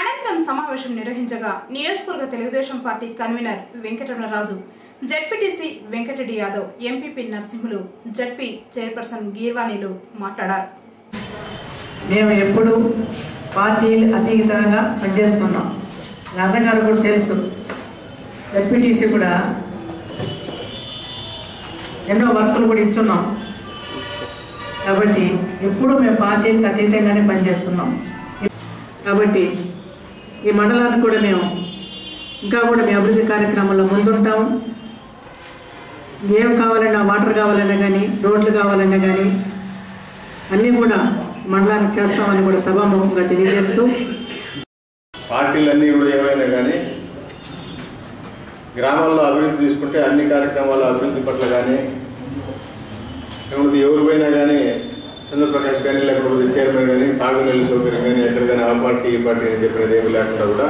అనంతరం సమావేశం నిర్వహించగా నియోజకవర్గ Telugu Desam party convener Venkataramanaraju ZPTC Venkatareddy Yadav, MPP Narasimhulu, ZP chairperson గీర్వాణిలు మాట్లాడారు. మేము ఎప్పుడు పార్టీలు అతీతంగా పనిచేస్తున్నాం. అన్నగారు కూడా తెలుసు, జడ్పీటీసీ కూడా ఎన్నో వర్కులు కూడా ఇచ్చున్నాం. కాబట్టి ఎప్పుడు మేము పార్టీలకు అతీతంగానే పనిచేస్తున్నాం. కాబట్టి ఈ మండలానికి కూడా మేము ఇంకా కూడా మీ అభివృద్ధి కార్యక్రమాల్లో ముందుంటాము. ఏం కావాలన్నా, వాటర్ కావాలన్నా కానీ, రోడ్లు కావాలన్నా కానీ అన్నీ కూడా మండలానికి చేస్తామని కూడా సభాముఖంగా తెలియజేస్తూ, పార్టీలన్నీ కూడా ఏవైనా కానీ గ్రామాల్లో అభివృద్ధి తీసుకుంటే అన్ని కార్యక్రమాల అభివృద్ధి పట్ల కానీ ఎవరు పోయినా కానీ చంద్రప్రకాష్ కానీ లేకపోతే చైర్మన్ కానీ తాగునీళ్ళ సౌకర్యం కానీ ఎక్కడికైనా ఆ పార్టీ ఈ పార్టీ అని చెప్పినది ఏమి లేకుండా కూడా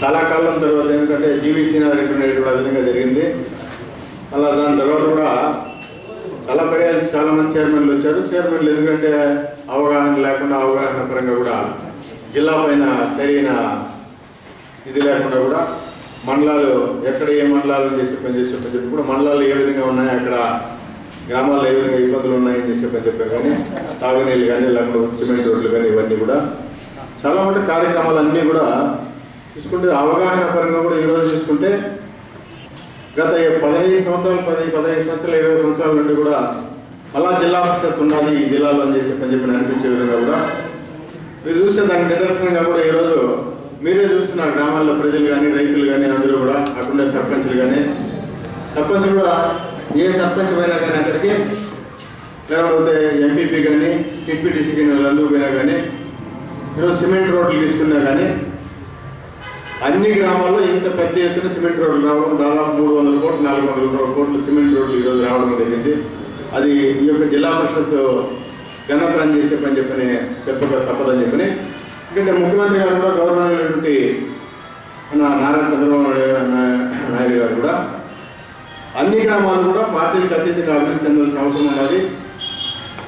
చాలా కాలం తర్వాత ఎందుకంటే జీవీసీ నారెడ్డి కూడా ఆ విధంగా జరిగింది. అలా దాని తర్వాత కూడా చాలా పర్యాలు చాలా మంది చైర్మన్లు వచ్చారు. చైర్మన్లు ఎందుకంటే అవగాహన లేకుండా అవగాహన పరంగా కూడా జిల్లా పైన సరైన ఇది లేకుండా కూడా మండలాలు ఎక్కడ ఏ మండలాలను చేసే పని చెప్పి కూడా మండలాలు ఏ విధంగా ఉన్నాయి, అక్కడ గ్రామాల్లో ఏ విధంగా ఇబ్బందులు ఉన్నాయని చెప్పారు. కానీ తాగునీళ్ళు కానీ లేకపోతే సిమెంట్ రోడ్లు కానీ ఇవన్నీ కూడా చాలా మటుకు కార్యక్రమాలు అన్నీ కూడా చూసుకుంటే అవగాహన పరంగా కూడా ఈరోజు చూసుకుంటే గత 15 సంవత్సరాలు 15 సంవత్సరాలు 20 సంవత్సరాల నుండి కూడా అలా జిల్లా పరిషత్ ఉన్నది ఈ జిల్లాలో అని చెప్పి అనిపించే విధంగా కూడా మీరు చూస్తే దానికి నిదర్శనంగా కూడా ఈరోజు మీరే చూస్తున్నారు. గ్రామాల్లో ప్రజలు కానీ రైతులు కానీ అందరూ కూడా అక్కడుండే సర్పంచులు కానీ సర్పంచులు కూడా ఏ సర్పంచ్ పోయినా కానీ అక్కడికి లేకపోతే ఎంపీపీ కానీ టీపీటీసీ కానీ వాళ్ళందరూ పోయినా కానీ ఈరోజు సిమెంట్ రోడ్లు తీసుకున్నా కానీ అన్ని గ్రామాల్లో ఇంత పెద్ద ఎత్తున సిమెంట్ రోడ్లు రావడం, దాదాపు 300 కోట్లు 400 కోట్లు సిమెంట్ రోడ్లు ఈరోజు రావడం జరిగింది. అది ఈ యొక్క జిల్లా పరిషత్ ఘనత అని చేసే పని చెప్పక తప్పదని చెప్పని, ఎందుకంటే ముఖ్యమంత్రి గారు కూడా గౌరవమైనటువంటి నారా చంద్రబాబు నాయుడు గారు కూడా అన్ని గ్రామాలు కూడా పార్టీలకు అతీతంగా అభివృద్ధి చెందాల్సిన అవసరం ఉన్నది.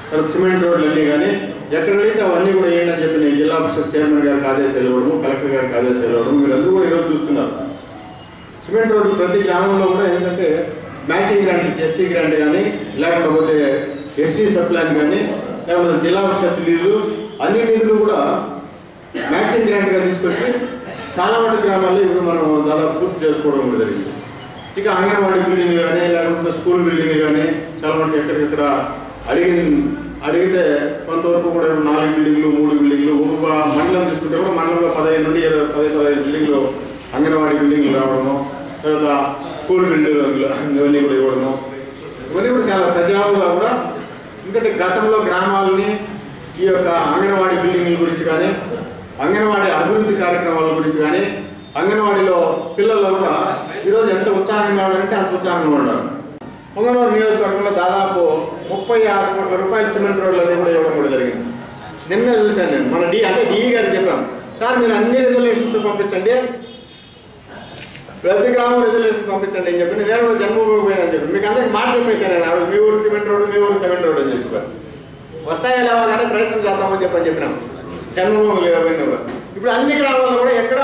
తర్వాత సిమెంట్ రోడ్లు అన్నీ కానీ ఎక్కడైతే అవన్నీ కూడా ఏంటని చెప్పి నేను జిల్లా పరిషత్ చైర్మన్ గారికి ఆదేశాలు ఇవ్వడము, కలెక్టర్ గారికి ఆదేశాలు ఇవ్వడం మీరందరూ కూడా ఈరోజు చూస్తున్నారు. సిమెంట్ రోడ్లు ప్రతి గ్రామంలో కూడా ఏంటంటే మ్యాచింగ్ గ్రాంట్, ఎస్సీ గ్రాంట్ కానీ లేకపోతే ఎస్సీ సప్లాన్ కానీ లేకపోతే జిల్లా పరిషత్ నిధులు అన్ని నిధులు కూడా మ్యాచింగ్ గ్రాంట్గా తీసుకొచ్చి చాలా మంది గ్రామాల్లో ఇప్పుడు మనం దాదాపు పూర్తి చేసుకోవడం కూడా జరిగింది. ఇక అంగన్వాడీ బిల్డింగ్లు కానీ లేకపోతే స్కూల్ బిల్డింగ్లు కానీ చాలా మంది ఎక్కడికక్కడ అడిగితే కొంతవరకు కూడా 4 బిల్డింగ్లు 3 బిల్డింగ్లు ఒక్కొక్క మండలం తీసుకుంటే కూడా మండలంలో 15 నుండి 15 బిల్డింగ్లు అంగన్వాడీ బిల్డింగ్లు రావడము, తర్వాత స్కూల్ బిల్డింగ్లు ఇవన్నీ కూడా ఇవ్వడము, ఇవన్నీ కూడా చాలా సజావుగా కూడా. ఎందుకంటే గతంలో గ్రామాలని ఈ యొక్క అంగన్వాడీ బిల్డింగ్ల గురించి కానీ అంగన్వాడీ అభివృద్ధి కార్యక్రమాల గురించి కానీ అంగన్వాడీలో పిల్లల్లో కూడా ఈరోజు ఎంత ఉత్సాహంగా ఉన్నారంటే అంత ఉత్సాహంగా ఉన్నారు. పొంగనూరు నియోజకవర్గంలో దాదాపు 36 కోట్ల రూపాయల సిమెంట్ రోడ్లు అన్నీ కూడా ఇవ్వడం కూడా జరిగింది. నిన్నే చూశాను నేను. మన డిఈ గారికి చెప్పాం, సార్ మీరు అన్ని రిజర్వేషన్స్ పంపించండి, ప్రతి గ్రామం రిజర్వేషన్ పంపించండి అని చెప్పి నేను కూడా జన్మభూమి పోయినని చెప్పి మీకు అందరికి మాట చెప్పేశాను నేను. ఆ మీ ఊరు సిమెంట్ రోడ్డు మీ ఊరు సిమెంట్ రోడ్డు అని చెప్పారు. వస్తాయా లేవా కానీ ప్రయత్నం చేద్దామని చెప్పినాం. జన్మభూములు పోయినా ఇప్పుడు అన్ని గ్రామాల్లో కూడా ఎక్కడ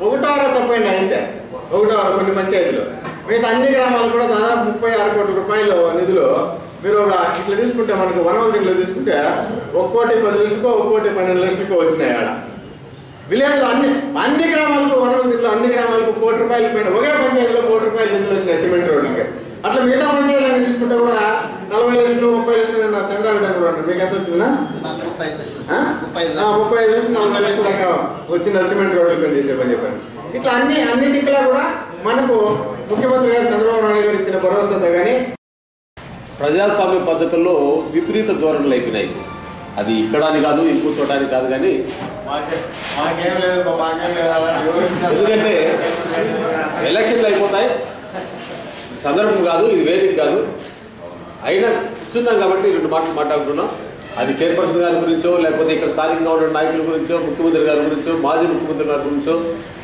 1వ తప్పండి అయితే 1వ కొన్ని పంచాయతీలు మిగతా అన్ని గ్రామాలు కూడా దాదాపు 36 కోట్ల రూపాయల నిధులు మీరు ఒక ఇట్లా తీసుకుంటే మనకు వనవల్ దీంట్లో తీసుకుంటే 1 కోటి 10 లక్షలకో 1 కోటి 12 లక్షలకో వచ్చినాయి. ఆడ విలేజ్లో అన్ని గ్రామాలకు వనవల్ దీంట్లో అన్ని గ్రామాలకు 1 కోటి రూపాయల పైన ఒకే పంచాయతీలో 1 కోటి రూపాయల నిధులు వచ్చినాయి సిమెంట్ రోడ్లకి. అట్లా మిగతా పంచాయతీలన్నీ తీసుకుంటే కూడా 40 లక్షలు 30 లక్షలు చంద్రారెడ్డి కూడా ఉంటారు. మీకు ఎంత వచ్చిందా? 35 లక్షలు 40 లక్షల దాకా వచ్చిన సిమెంట్ రోడ్లు పని చేసే పని చెప్పాను. ఇట్లా అన్ని దిక్కులా కూడా మనకు ముఖ్యమంత్రి గారు చంద్రబాబు నాయుడు గారు ఇచ్చిన భరోసాతో కానీ ప్రజాస్వామ్య పద్ధతుల్లో విపరీత ధోరణులు అయిపోయినాయి. అది ఇక్కడాని కాదు ఇంకో చోటానికి కాదు కానీ ఎందుకంటే ఎలక్షన్లు అయిపోతాయి, సందర్భం కాదు, ఇది వేదిక కాదు. అయినా కూర్చున్నాం కాబట్టి 2 మాటలు మాట్లాడుతున్నాం. అది చైర్పర్సన్ గారి గురించో లేకపోతే ఇక్కడ స్థానికంగా ఉన్న నాయకుల గురించో ముఖ్యమంత్రి గారి గురించో మాజీ ముఖ్యమంత్రి గారి గురించో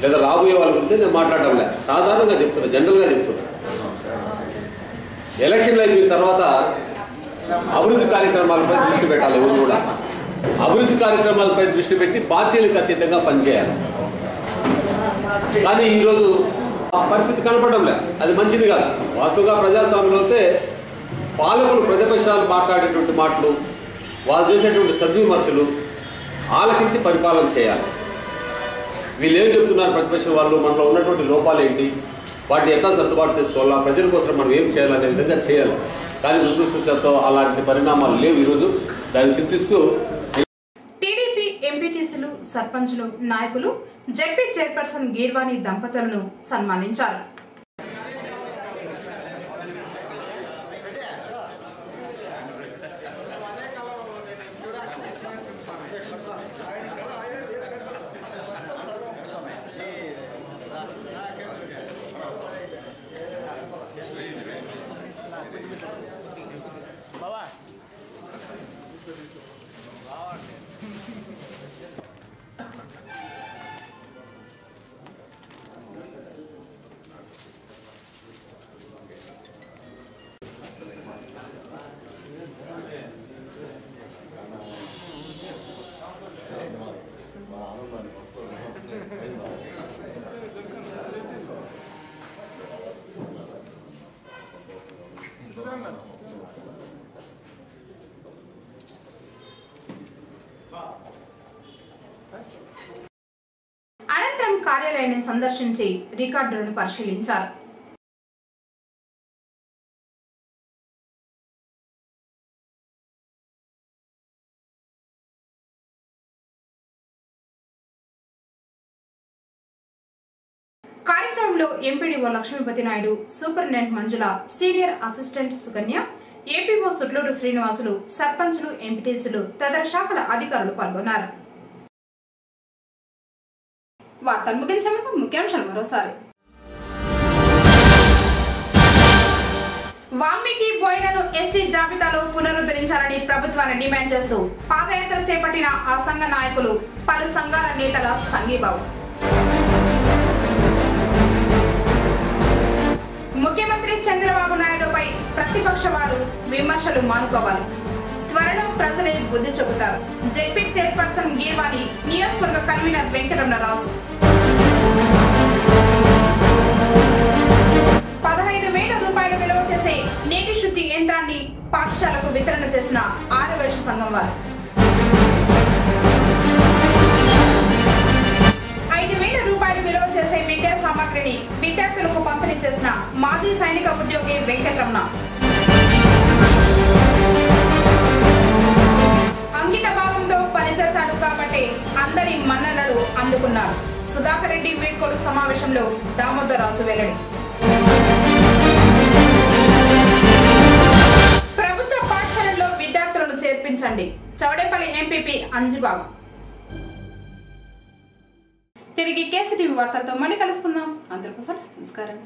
లేదా రాబోయే వాళ్ళ గురించో నేను మాట్లాడటం లేదు. సాధారణంగా చెప్తున్నా, జనరల్గా చెప్తున్నా. ఎలక్షన్లు అయిపోయిన తర్వాత అభివృద్ధి కార్యక్రమాలపై దృష్టి పెట్టాలి. ఎవరు కూడా అభివృద్ధి కార్యక్రమాలపై దృష్టి పెట్టి పార్టీలకు అతీతంగా పనిచేయాలి. కానీ ఈరోజు ఆ పరిస్థితి కనపడడం లేదు. అది మంచిది కాదు. వాస్తవంగా ప్రజాస్వామ్యంలో అయితే పాలకులు ప్రతిపక్షాలు మాట్లాడేటువంటి మాటలు, వాళ్ళు చేసేటువంటి సద్విమర్శలు ఆలకించి పరిపాలన చేయాలి. వీళ్ళు ఏం చెప్తున్నారు ప్రతిపక్షం వాళ్ళు, మనలో ఉన్నటువంటి లోపాలు ఏంటి, వాటిని ఎట్లా సర్దుబాటు చేసుకోవాలా, ప్రజల కోసం మనం ఏం చేయాలనే విధంగా చేయాలి. కానీ దురదృష్టవశాత్తు అలాంటి పరిణామాలు లేవు ఈరోజు. దాన్ని చింతిస్తూ టీడీపీ ఎంపీటీసీలు, సర్పంచులు, నాయకులు జెడ్పీ చైర్పర్సన్ గీర్వాణి దంపతులను సన్మానించారు. అనంతరం కార్యాలయాన్ని సందర్శించి రికార్డులను పరిశీలించారు. కార్యక్రమంలో MPDO Lakshmipathi Naidu, superintendent Manjula, senior assistant Sukanya, APO Sutluru Srinivasulu, సర్పంచులు, ఎంపీటీసీలు, తదితర శాఖల అధికారులు పాల్గొన్నారు. వార్తలు ముగించే ముందు ముఖ్యాంశాలు మరోసారి. వాల్మీకి బోయలను ఎస్టీ జాబితాలో పునరుద్ధరించాలని ప్రభుత్వాన్ని డిమాండ్ చేస్తూ పాదయాత్ర చేపట్టిన ఆ సంఘ నాయకులు, పలు సంఘాల నేతల సంఘీభావం. ముఖ్యమంత్రి చంద్రబాబు నాయుడుపై ప్రతిపక్ష వారు విమర్శలు మానుకోవాలి. త్వరలో ప్రజలే బుద్ధి చెబుతారు. జెడ్పీ చైర్పర్సన్ గీర్వాణి, నియోజకవర్గ కన్వీనర్ వెంకటరమణరాజు. 15,000 రూపాయల విలువ చేసే నీటి శుద్ధి యంత్రాన్ని పాఠశాలకు వితరణ చేసిన ఆర్యవైశ్య సంఘం వారు. 5,000 రూపాయల విలువ చేసే విద్యా సామాగ్రిని విద్యార్థులకు పంపిణీ చేసిన మాజీ సైనిక ఉద్యోగి వెంకటరమణ. అంకిత భావంతో పనిచేశాడు కాబట్టి అందరి మన్ననలు అందుకున్నాడు. సుధాకర్ రెడ్డి వీడ్కోలు సమావేశంలో దామోదరరాజు వెల్లడి. ప్రభుత్వ పాఠశాలల్లో విద్యార్థులను చేర్పించండి. చౌడేపల్లి ఎంపీపీ అంజుబాబు. తిరిగి కేసీటీవీ వార్తలతో మళ్ళీ కలుసుకుందాం. అందరికోసం నమస్కారం.